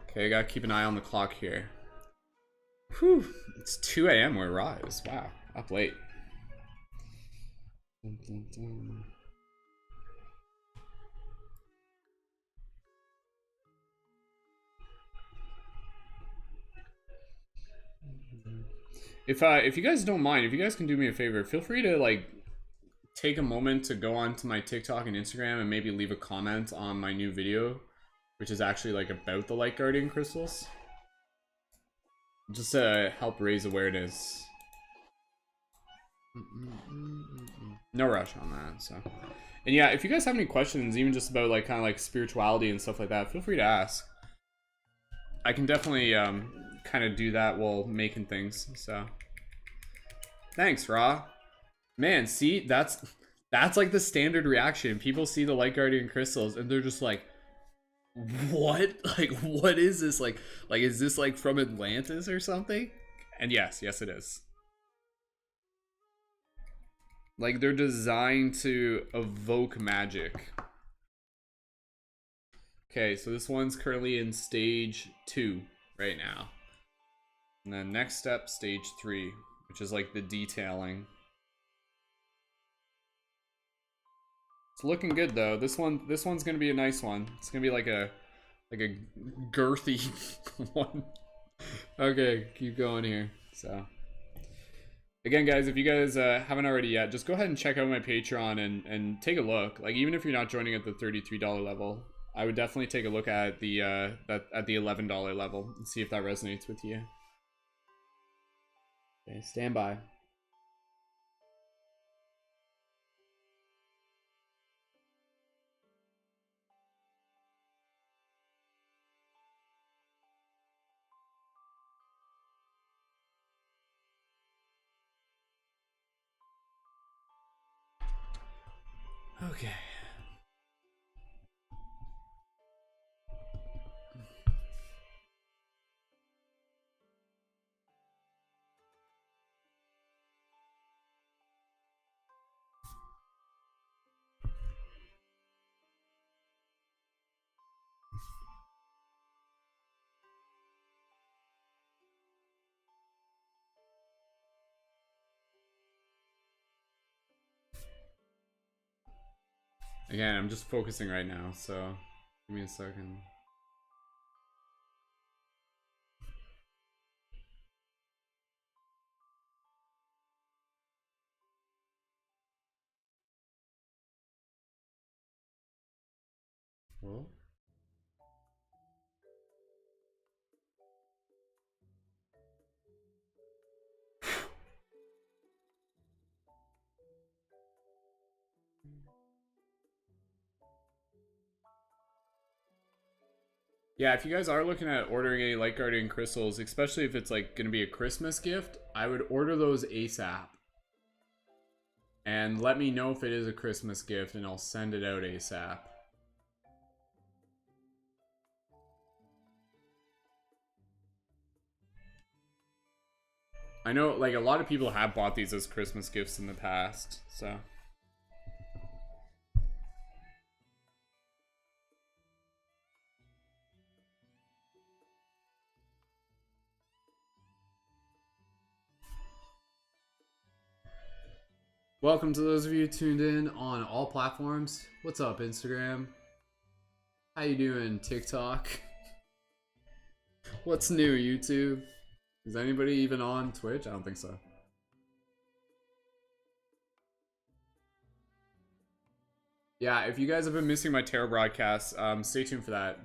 S1: Okay, I gotta keep an eye on the clock here. Whew. It's 2 a.m. where Raw is. Wow. Up late. Dun, dun, dun. If you guys don't mind, if you guys can do me a favor, feel free to like take a moment to go onto my TikTok and Instagram and maybe leave a comment on my new video, which is actually like about the Light Guardian crystals. Just to help raise awareness. No rush on that, so. And yeah, if you guys have any questions, even just about like kind of like spirituality and stuff like that, feel free to ask. I can definitely kind of do that while making things, so. Thanks, Raw. Man, see, that's like the standard reaction. People see the Light Guardian crystals and they're just like, what? Like, what is this? Like is this like from Atlantis or something? And yes it is. Like, they're designed to evoke magic. Okay, so this one's currently in stage 2 right now. And then next step, stage 3, which is like the detailing. It's looking good though. This one's gonna be a nice one. It's gonna be like a girthy one. Okay, keep going here. So again, guys, if you guys haven't already yet, just go ahead and check out my Patreon and take a look. Like, even if you're not joining at the $33 level, I would definitely take a look at the at the $11 level and see if that resonates with you. Okay, stand by. Okay. Again, I'm just focusing right now, so give me a second. Well. Yeah, if you guys are looking at ordering any light guardian crystals, especially if it's like going to be a Christmas gift, I would order those ASAP. And let me know if it is a Christmas gift and I'll send it out ASAP. I know like a lot of people have bought these as Christmas gifts in the past, so. Welcome to those of you tuned in on all platforms. What's up, Instagram? How you doing, TikTok? What's new, YouTube? Is anybody even on Twitch? I don't think so. Yeah, if you guys have been missing my tarot broadcasts, stay tuned for that.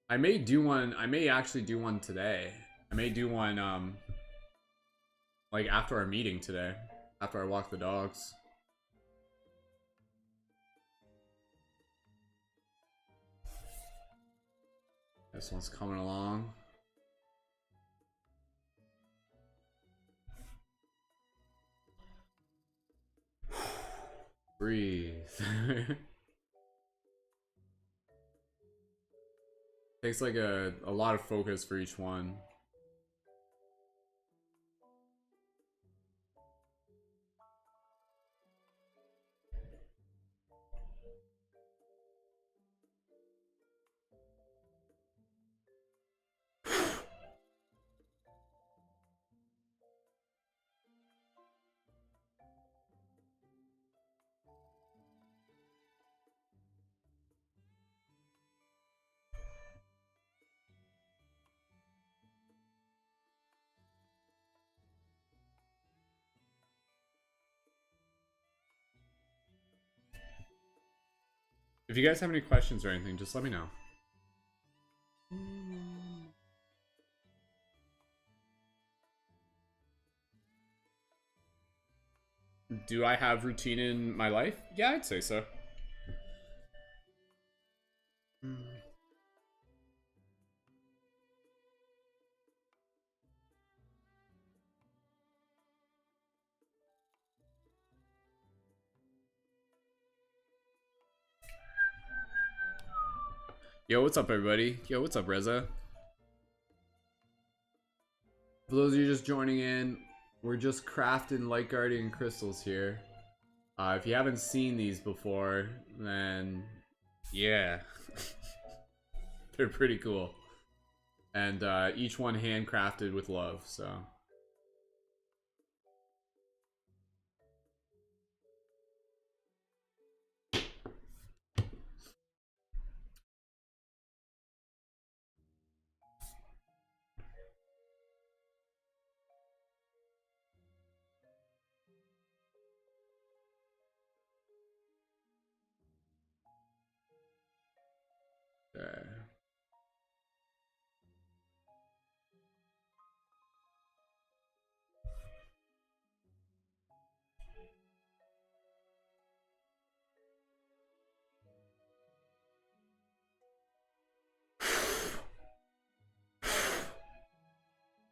S1: I may do one. I may actually do one today. I may do one like after our meeting today, after I walk the dogs. This one's coming along. Breathe. Takes like a lot of focus for each one. If you guys have any questions or anything, just let me know. Do I have routine in my life? Yeah, I'd say so. Yo, what's up, everybody? Yo, what's up, Reza? For those of you just joining in, we're just crafting light guardian crystals here. If you haven't seen these before, then yeah, they're pretty cool. And each one handcrafted with love, so. Okay.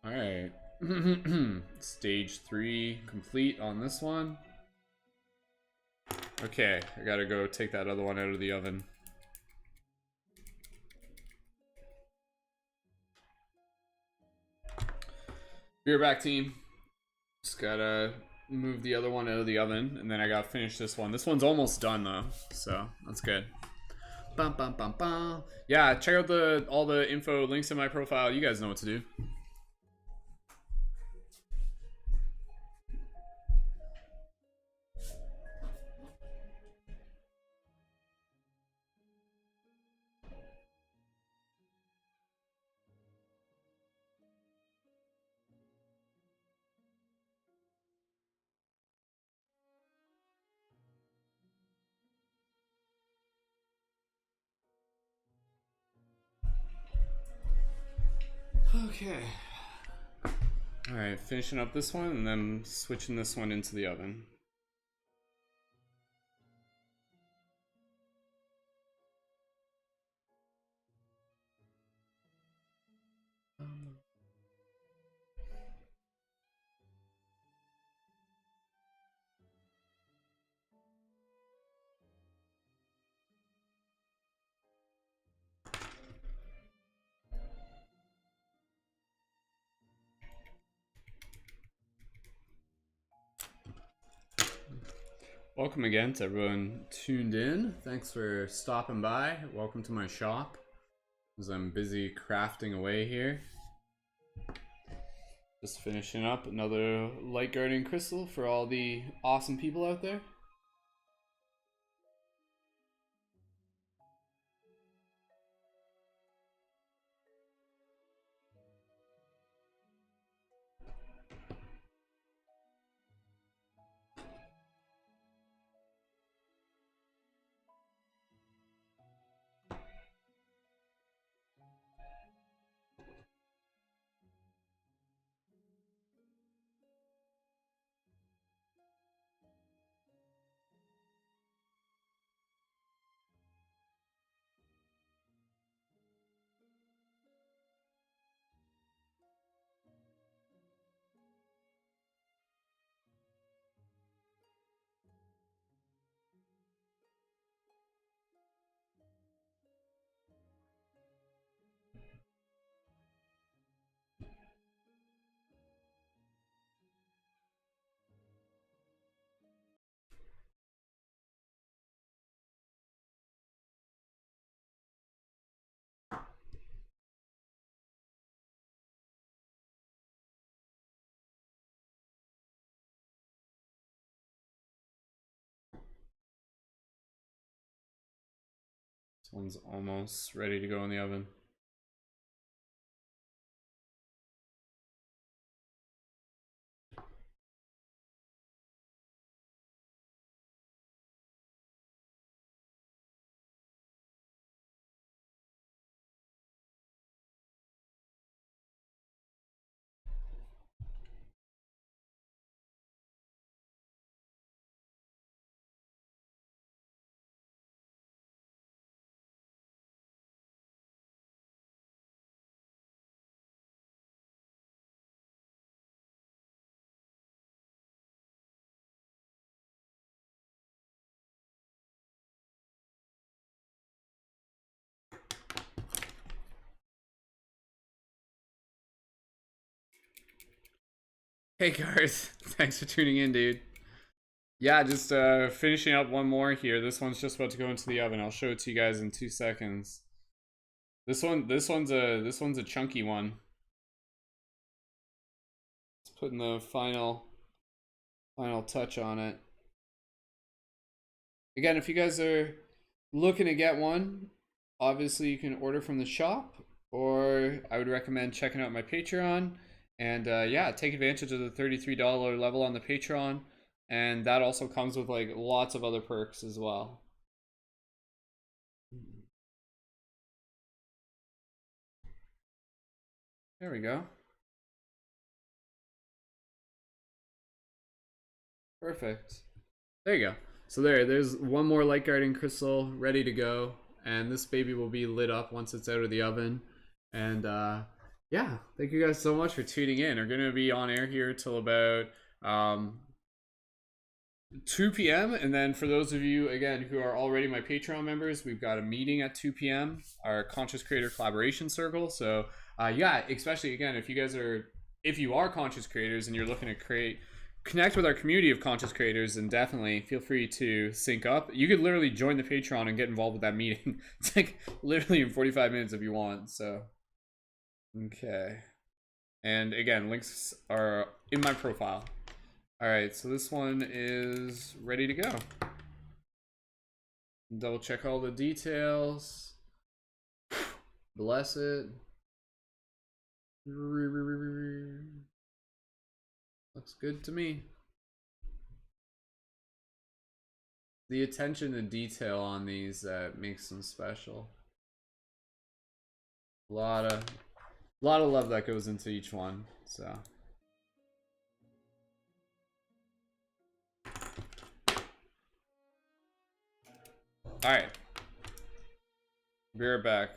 S1: Alright. Stage 3 complete on this one. Okay, I gotta go take that other one out of the oven. Be right back, team. Just gotta move the other one out of the oven, and then I gotta finish this one. This one's almost done though, so that's good. Bum, bum, bum, bum. Yeah, check out all the info links in my profile. You guys know what to do. Okay. Alright, finishing up this one and then switching this one into the oven. Welcome again to everyone tuned in. Thanks for stopping by. Welcome to my shop as I'm busy crafting away here. Just finishing up another light guardian crystal for all the awesome people out there. This one's almost ready to go in the oven. Hey guys, thanks for tuning in, dude. Yeah, just finishing up one more here. This one's just about to go into the oven. I'll show it to you guys in 2 seconds. This one's a chunky one. Just putting the final touch on it. Again, if you guys are looking to get one, obviously you can order from the shop, or I would recommend checking out my Patreon. And yeah, take advantage of the $33 level on the Patreon, and that also comes with like lots of other perks as well. There we go. Perfect. There you go. So there's one more light guardian crystal ready to go, and this baby will be lit up once it's out of the oven. And yeah, thank you guys so much for tuning in. We're gonna be on air here till about 2 p.m. And then for those of you again who are already my Patreon members, we've got a meeting at 2 p.m. our Conscious Creator Collaboration Circle. So yeah, especially again if you are conscious creators and you're looking to connect with our community of conscious creators, and definitely feel free to sync up. You could literally join the Patreon and get involved with that meeting. It's like literally in 45 minutes if you want. So okay, and again, links are in my profile. All right, so this one is ready to go. Double check all the details. Bless it. Looks good to me. The attention to detail on these makes them special. A A lot of love that goes into each one, so. Alright. Be right back.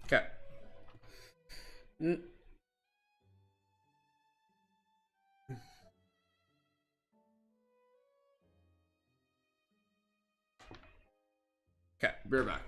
S1: Okay. Okay, be right back.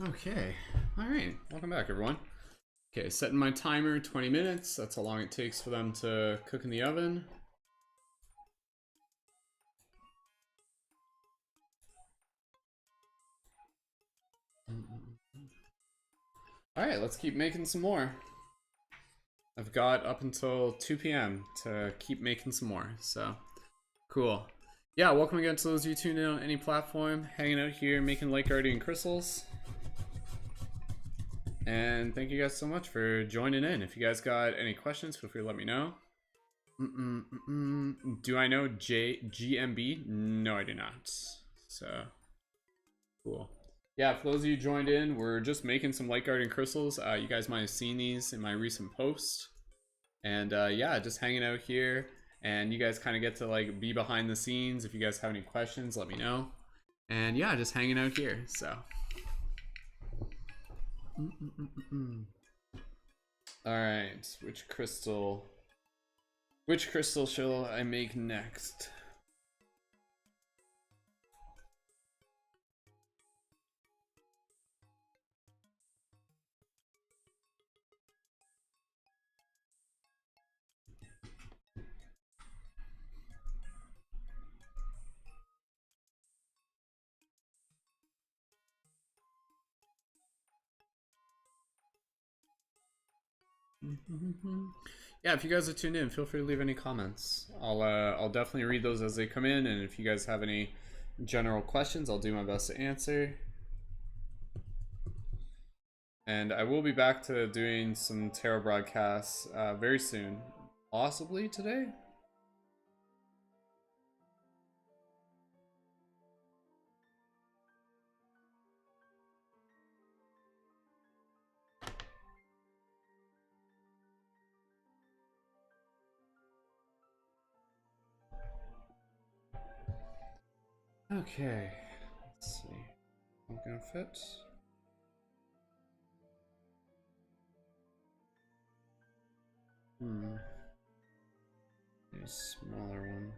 S1: Okay. All right. Welcome back, everyone. Okay, setting my timer 20 minutes. That's how long it takes for them to cook in the oven. All right, let's keep making some more. I've got up until 2 p.m. to keep making some more, so cool. Yeah, welcome again to those of you tuned in on any platform, hanging out here, making light guardian crystals. And thank you guys so much for joining in. If you guys got any questions, feel free to let me know. Do I know GMB? No, I do not. So, cool. Yeah, for those of you joined in, we're just making some light guardian crystals. You guys might have seen these in my recent post. And yeah, just hanging out here. And you guys kind of get to like be behind the scenes. If you guys have any questions, let me know. And yeah, just hanging out here, so. Alright, which crystal shall I make next? Yeah, if you guys are tuned in, feel free to leave any comments. I'll definitely read those as they come in, and if you guys have any general questions, I'll do my best to answer. And I will be back to doing some tarot broadcasts very soon, possibly today. Okay, let's see. I'm gonna fit. A smaller one.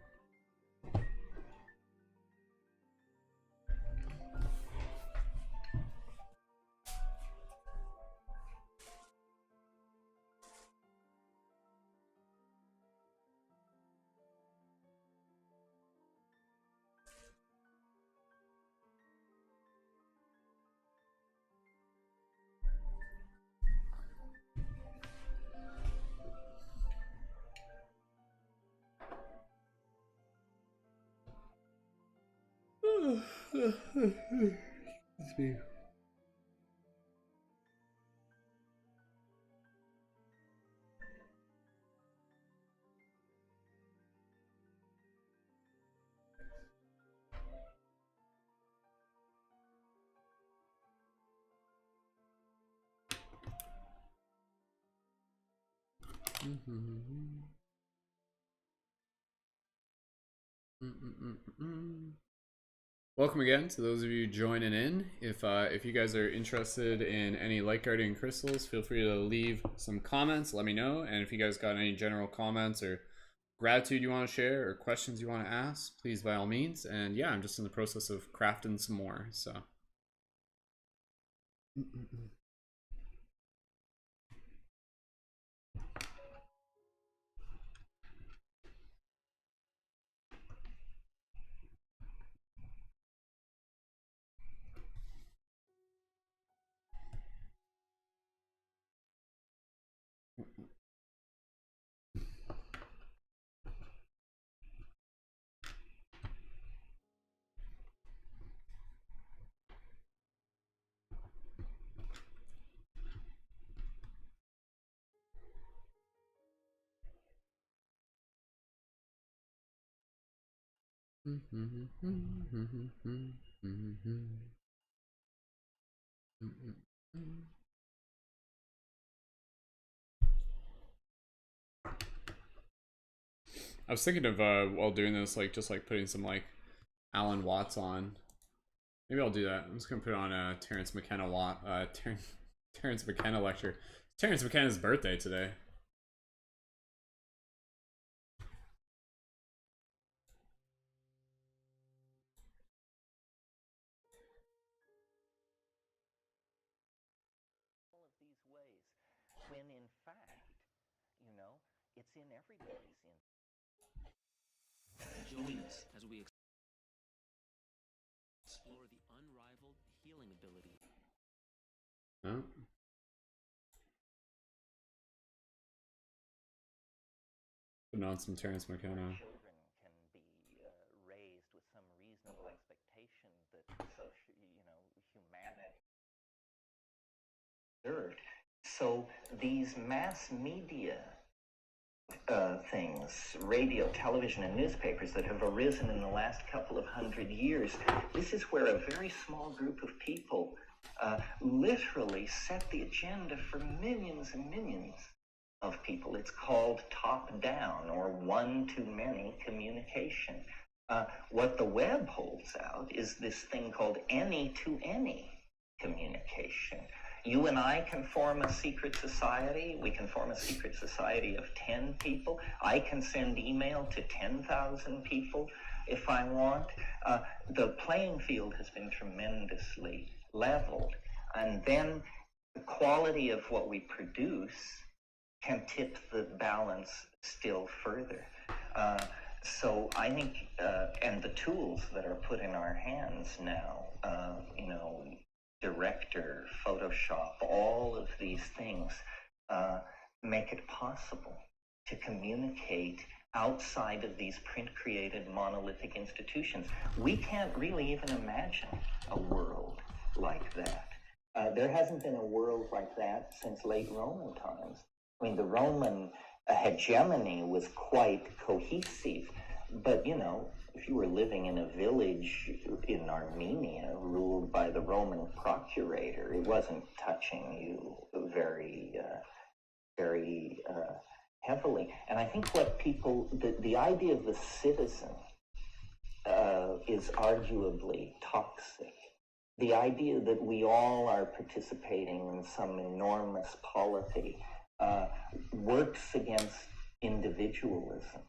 S1: Excuse me. Welcome again to those of you joining in. If you guys are interested in any light guardian crystals, feel free to leave some comments. Let me know. And if you guys got any general comments or gratitude you want to share or questions you want to ask, please by all means. And yeah, I'm just in the process of crafting some more. So. I was thinking of while doing this, like just like putting some like Alan Watts on. Maybe I'll do that. I'm just gonna put on a Terrence McKenna Terrence McKenna lecture. It's Terrence McKenna's birthday today.
S2: All of these ways, when in fact, you know, it's in everybody's interest.
S3: Join us as we explore the unrivaled healing ability.
S1: Huh? Putting on some Terrence McKenna.
S2: Children can be raised with some reasonable expectation that humanity. So these mass media things, radio, television, and newspapers that have arisen in the last couple of 100 years, this is where a very small group of people literally set the agenda for millions and millions of people. It's called top-down or one-to-many communication. What the web holds out is this thing called any-to-any communication. You and I can form a secret society. We can form a secret society of 10 people. I can send email to 10,000 people if I want. The playing field has been tremendously leveled. And then the quality of what we produce can tip the balance still further. So I think, and the tools that are put in our hands now, Director, Photoshop, all of these things make it possible to communicate outside of these print-created monolithic institutions. We can't really even imagine a world like that. There hasn't been a world like that since late Roman times. I mean, the Roman hegemony was quite cohesive, but if you were living in a village in Armenia ruled by the Roman procurator, it wasn't touching you very heavily. And I think what the idea of the citizen is arguably toxic. The idea that we all are participating in some enormous polity works against individualism.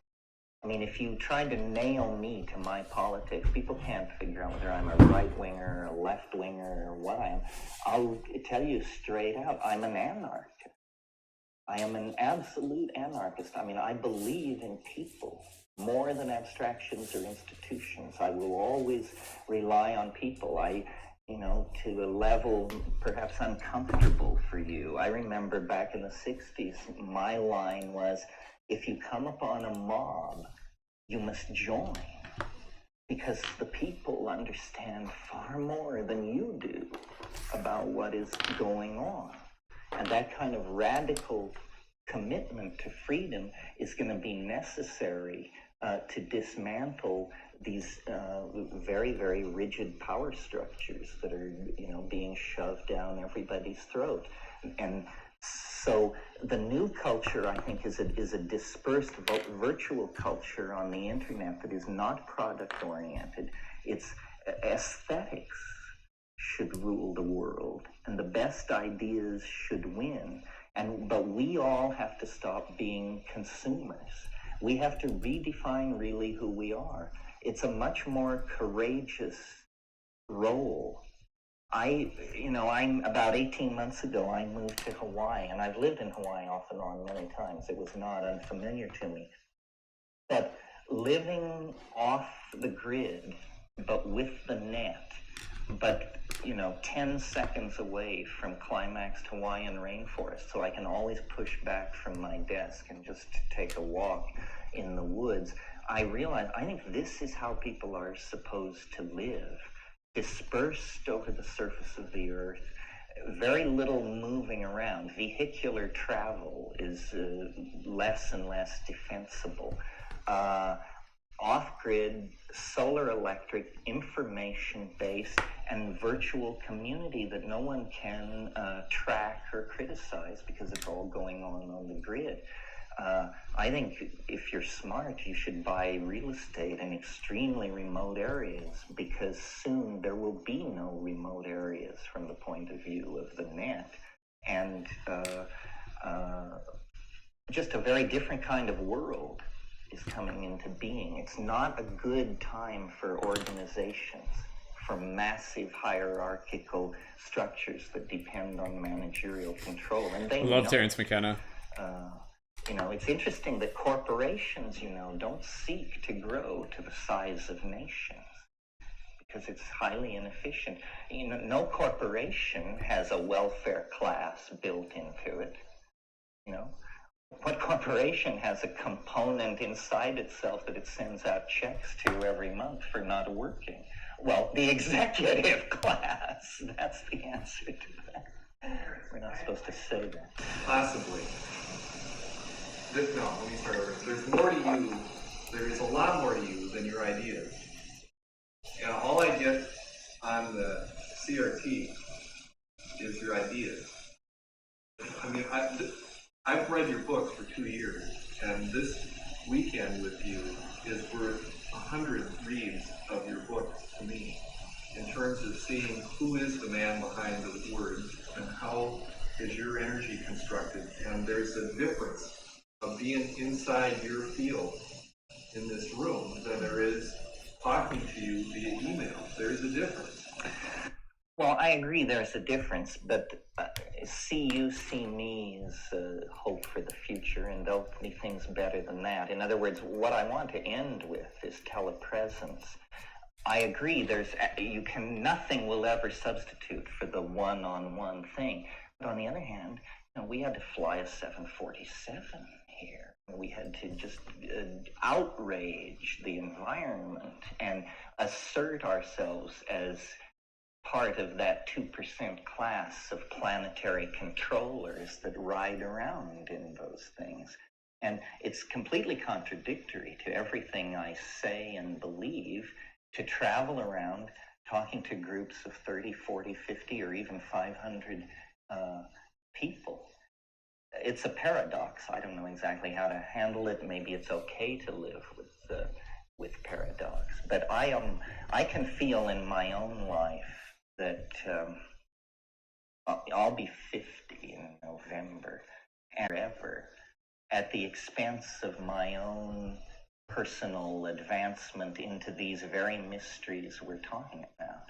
S2: I mean, if you tried to nail me to my politics, people can't figure out whether I'm a right-winger, a left-winger, or what I am. I'll tell you straight out, I'm an anarchist. I am an absolute anarchist. I mean, I believe in people more than abstractions or institutions. I will always rely on people. To a level perhaps uncomfortable for you. I remember back in the 60s, my line was, if you come upon a mob, you must join. because the people understand far more than you do about what is going on. And that kind of radical commitment to freedom is going to be necessary to dismantle these very, very rigid power structures that are, being shoved down everybody's throat. And so the new culture, I think, is a dispersed virtual culture on the internet that is not product-oriented. It's aesthetics should rule the world, and the best ideas should win. But we all have to stop being consumers. We have to redefine really who we are. It's a much more courageous role. I'm about 18 months ago, I moved to Hawaii, and I've lived in Hawaii off and on many times. It was not unfamiliar to me. But living off the grid, but with the net, but 10 seconds away from climaxed Hawaiian rainforest, so I can always push back from my desk and just take a walk in the woods. I realized, I think this is how people are supposed to live, dispersed over the surface of the earth, very little moving around. Vehicular travel is less and less defensible. Off-grid, solar electric, information-based, and virtual community that no one can track or criticize because it's all going on the grid. I think if you're smart, you should buy real estate in extremely remote areas, because soon there will be no remote areas from the point of view of the net. And just a very different kind of world is coming into being. It's not a good time for organizations, for massive hierarchical structures that depend on managerial control. And they
S1: love Terence McKenna.
S2: It's interesting that corporations, don't seek to grow to the size of nations because it's highly inefficient. No corporation has a welfare class built into it. What corporation has a component inside itself that it sends out checks to every month for not working? Well, the executive class. That's the answer to that. We're not supposed to say that.
S4: Possibly. No, let me start over. There's more to you. There is a lot more to you than your ideas. And all I get on the CRT is your ideas. I mean, I've read your books for 2 years, and this weekend with you is worth 100 reads of your books to me, in terms of seeing who is the man behind those words and how is your energy constructed. And there's a difference of being inside your field in this room than there is talking to you via email. There's a difference.
S2: Well, I agree there's a difference, but see you, see me is hope for the future, and there'll be things better than that. In other words, what I want to end with is telepresence. I agree, nothing will ever substitute for the one-on-one thing. But on the other hand, we had to fly a 747 here. We had to just outrage the environment and assert ourselves as part of that 2% class of planetary controllers that ride around in those things. And it's completely contradictory to everything I say and believe to travel around talking to groups of 30, 40, 50, or even 500 people. It's a paradox. I don't know exactly how to handle it. Maybe it's okay to live with paradox. But I can feel in my own life that I'll be 50 in November, and forever, at the expense of my own personal advancement into these very mysteries we're talking about.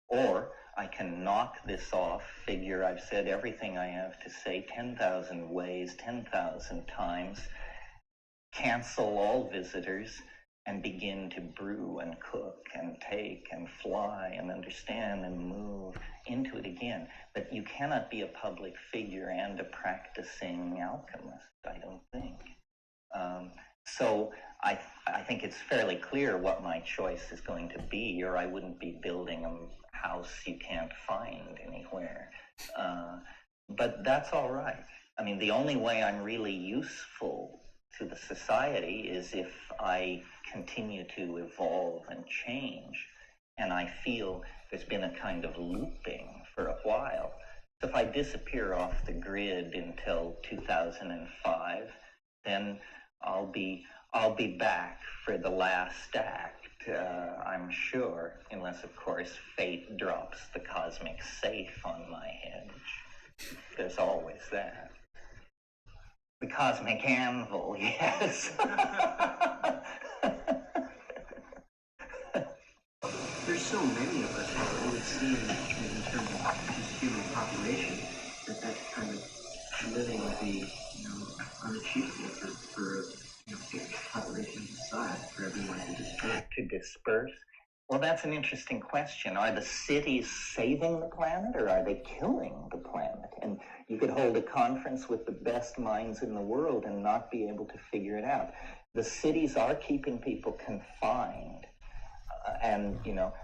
S2: Or I can knock this off, figure I've said everything I have to say 10,000 ways, 10,000 times, cancel all visitors, and begin to brew and cook and take and fly and understand and move into it again. But you cannot be a public figure and a practicing alchemist, I don't think. So I think it's fairly clear what my choice is going to be, or I wouldn't be building a house you can't find anywhere. But that's all right. I mean, the only way I'm really useful to the society is if I continue to evolve and change. And I feel there's been a kind of looping for a while. So if I disappear off the grid until 2005, then I'll be back for the last act, I'm sure, unless of course fate drops the cosmic safe on my head. There's always that. The cosmic anvil, yes.
S5: There's so many of us that it would seem, in terms of just human population, that kind of living would be, unachievable for population size, for everyone to disperse.
S2: To disperse? Well, that's an interesting question. Are the cities saving the planet, or are they killing the planet? And you could hold a conference with the best minds in the world and not be able to figure it out. The cities are keeping people confined.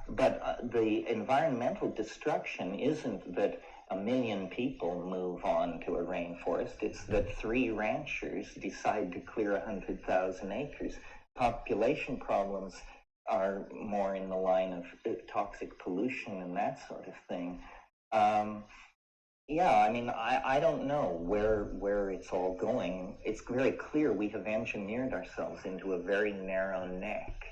S2: But the environmental destruction isn't that 1 million people move on to a rainforest. It's that 3 ranchers decide to clear 100,000 acres. Population problems are more in the line of toxic pollution and that sort of thing. I don't know where it's all going. It's very clear we have engineered ourselves into a very narrow neck.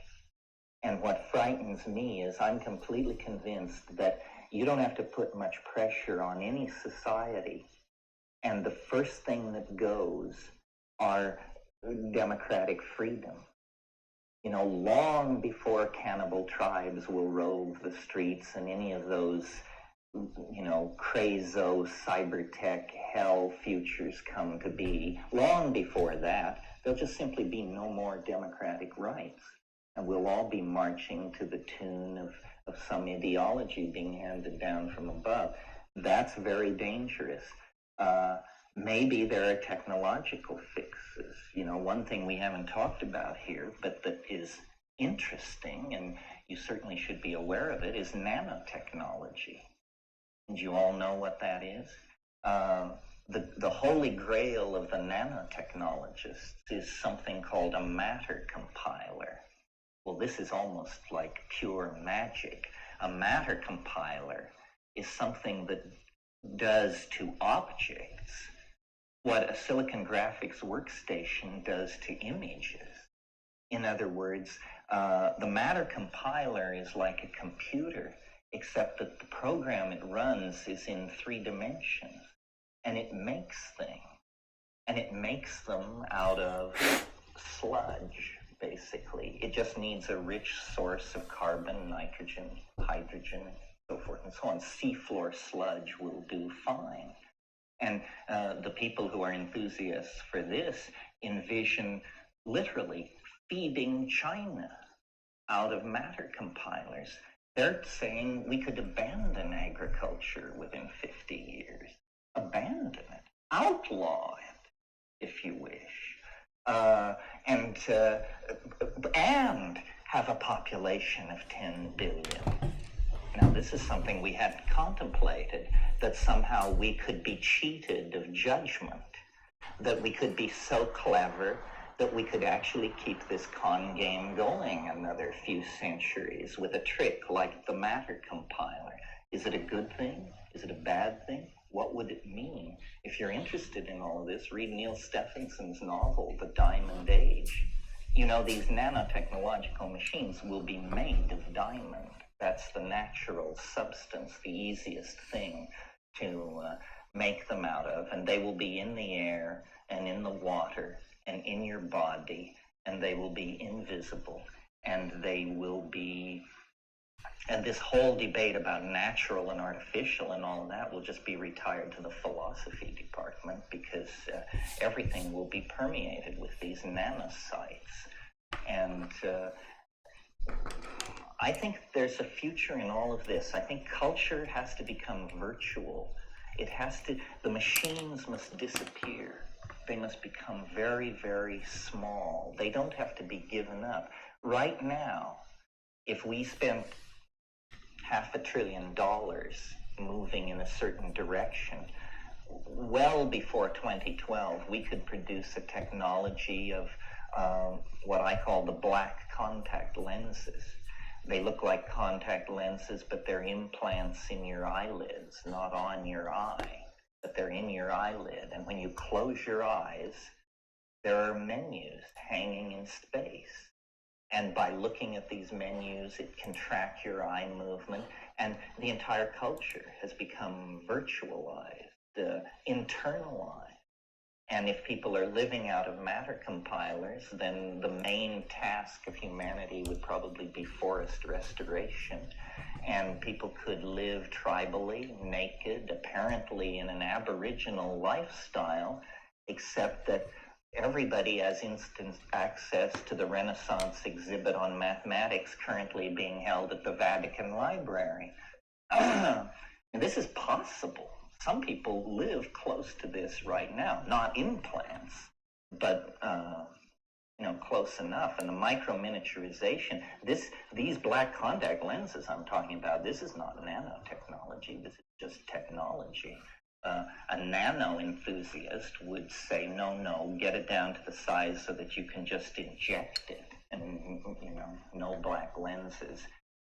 S2: And what frightens me is I'm completely convinced that you don't have to put much pressure on any society. And the first thing that goes are democratic freedom. Long before cannibal tribes will rove the streets and any of those, crazo, cyber-tech, hell futures come to be, long before that, there'll just simply be no more democratic rights. And we'll all be marching to the tune of some ideology being handed down from above. That's very dangerous. Maybe there are technological fixes. One thing we haven't talked about here, but that is interesting, and you certainly should be aware of it, is nanotechnology. And you all know what that is? The holy grail of the nanotechnologists is something called a matter compiler. Well, this is almost like pure magic. A matter compiler is something that does to objects what a silicon graphics workstation does to images. In other words, the matter compiler is like a computer, except that the program it runs is in 3 dimensions, and it makes things. And it makes them out of sludge, basically. It just needs a rich source of carbon, nitrogen, hydrogen, so forth and so on. Seafloor sludge will do fine. And the people who are enthusiasts for this envision literally feeding China out of matter compilers. They're saying we could abandon agriculture within 50 years. Abandon it. Outlaw it, if you wish. And have a population of 10 billion. Now, this is something we hadn't contemplated, that somehow we could be cheated of judgment, that we could be so clever that we could actually keep this con game going another few centuries with a trick like the matter compiler. Is it a good thing? Is it a bad thing? What would it mean? If you're interested in all of this, read Neil Stephenson's novel, The Diamond Age. These nanotechnological machines will be made of diamond. That's the natural substance, the easiest thing to make them out of. And they will be in the air and in the water and in your body, and they will be invisible. And they will be, and this whole debate about natural and artificial and all of that will just be retired to the philosophy department, because everything will be permeated with these nanocytes. And I think there's a future in all of this. I think culture has to become virtual. The machines must disappear. They must become very, very small. They don't have to be given up. Right now, if we spent $500 billion moving in a certain direction, well before 2012, we could produce a technology of what I call the black contact lenses. They look like contact lenses, but they're implants in your eyelids, not on your eye, but they're in your eyelid. And when you close your eyes, there are menus hanging in space. And by looking at these menus, it can track your eye movement. And the entire culture has become virtualized, internalized. And if people are living out of matter compilers, then the main task of humanity would probably be forest restoration. And people could live tribally, naked, apparently in an aboriginal lifestyle, except that everybody has instant access to the Renaissance exhibit on mathematics currently being held at the Vatican Library. And this is possible. Some people live close to this right now, not implants, but close enough. And the micro-miniaturization, these black contact lenses I'm talking about, this is not nanotechnology, this is just technology. A nano enthusiast would say, no, get it down to the size so that you can just inject it, and no black lenses,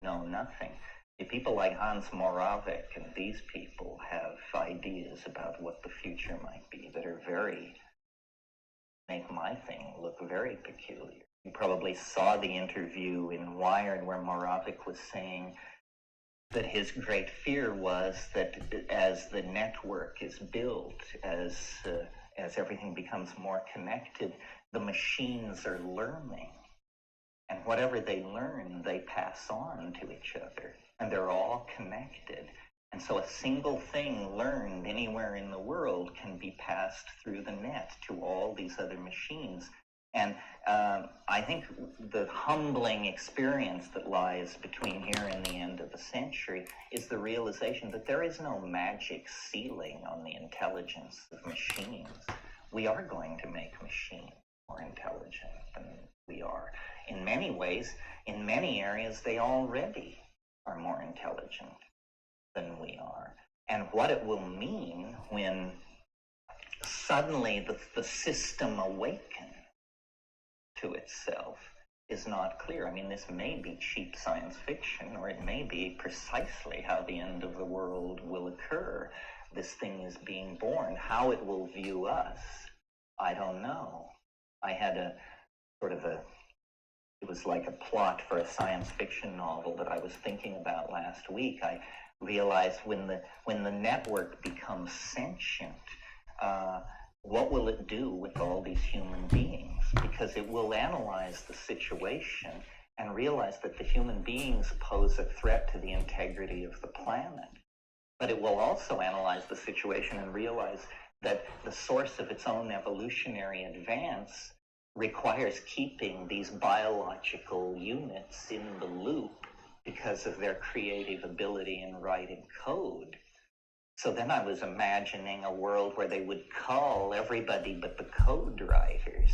S2: no nothing. The people like Hans Moravec and these people have ideas about what the future might be that are make my thing look very peculiar. You probably saw the interview in Wired where Moravec was saying that his great fear was that as the network is built, as everything becomes more connected, the machines are learning. And whatever they learn, they pass on to each other. And they're all connected. And so a single thing learned anywhere in the world can be passed through the net to all these other machines. And I think the humbling experience that lies between here and the end of the century is the realization that there is no magic ceiling on the intelligence of machines. We are going to make machines more intelligent than we are. In many ways, in many areas, they already are more intelligent than we are. And what it will mean when suddenly the system awakens to itself is not clear. I mean, this may be cheap science fiction, or it may be precisely how the end of the world will occur. This thing is being born. How it will view us, I don't know. I had it was like a plot for a science fiction novel that I was thinking about last week. I realized when the network becomes sentient, what will it do with all these human beings? Because it will analyze the situation and realize that the human beings pose a threat to the integrity of the planet. But it will also analyze the situation and realize that the source of its own evolutionary advance requires keeping these biological units in the loop because of their creative ability in writing code. So then I was imagining a world where they would cull everybody but the code writers.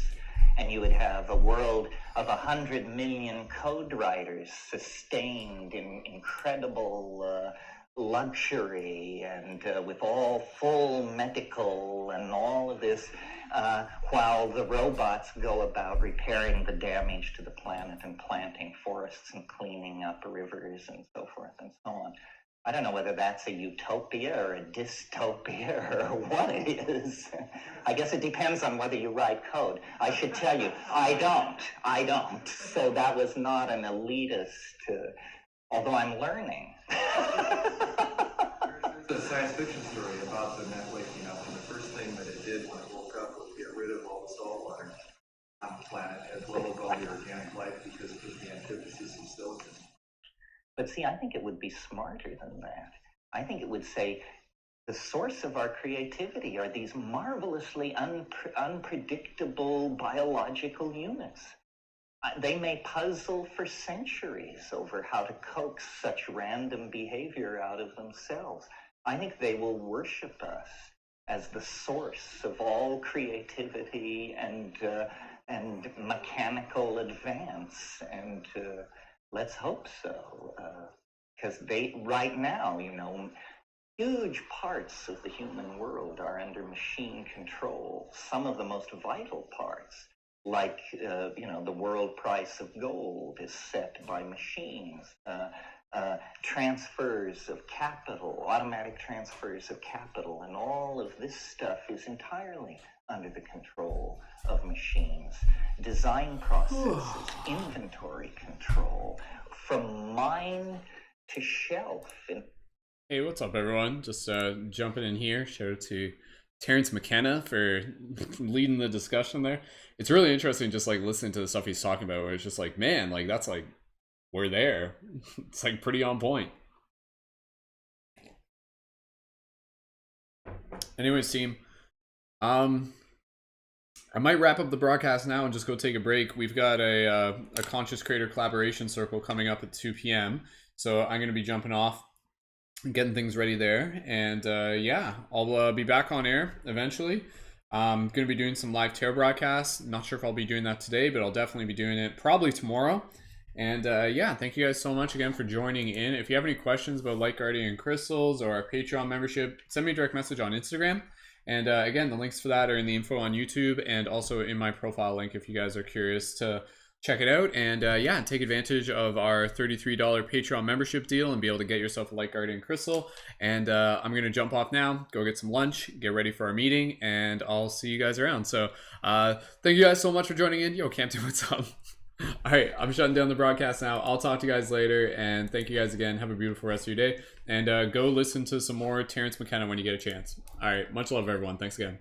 S2: And you would have a world of 100 million code writers sustained in incredible luxury and with all full medical and all of this, while the robots go about repairing the damage to the planet and planting forests and cleaning up rivers and so forth and so on. I don't know whether that's a utopia or a dystopia or what it is. I guess it depends on whether you write code. I should tell you, I don't. So that was not an elitist, although I'm learning.
S4: There's a science fiction story about the net waking up, and the first thing that it did when it woke up was get rid of all the salt water on the planet, as well as all the organic life, because it was the antithesis of silicon.
S2: But see, I think it would be smarter than that. I think it would say the source of our creativity are these marvelously unpredictable biological units. They may puzzle for centuries over how to coax such random behavior out of themselves. I think they will worship us as the source of all creativity and mechanical advance. And let's hope so, because right now, huge parts of the human world are under machine control. Some of the most vital parts, like the world price of gold, is set by machines. Transfers of capital, automatic transfers of capital, and all of this stuff is entirely under the control of machines. Design processes, inventory control, from mine to shelf.
S1: Hey, what's up, everyone? Just jumping in here. Shout out to Terrence McKenna for leading the discussion there. It's really interesting just like listening to the stuff he's talking about, where it's just like, man, like that's like, we're there. It's like pretty on point. Anyways, team, I might wrap up the broadcast now and just go take a break. We've got a Conscious Creator Collaboration Circle coming up at 2 p.m. So I'm going to be jumping off and getting things ready there. And yeah, I'll be back on air eventually. I'm going to be doing some live tarot broadcasts. Not sure if I'll be doing that today, but I'll definitely be doing it probably tomorrow. And yeah, thank you guys so much again for joining in. If you have any questions about Light Guardian Crystals or our Patreon membership, send me a direct message on Instagram. And again, the links for that are in the info on YouTube and also in my profile link if you guys are curious to check it out. And yeah, take advantage of our $33 Patreon membership deal and be able to get yourself a Light Guardian Crystal. And I'm going to jump off now, go get some lunch, get ready for our meeting, and I'll see you guys around. So thank you guys so much for joining in. Yo, Campton, what's up? All right, I'm shutting down the broadcast now. I'll talk to you guys later, and thank you guys again. Have a beautiful rest of your day, and go listen to some more Terrence McKenna when you get a chance. All right, much love, everyone. Thanks again.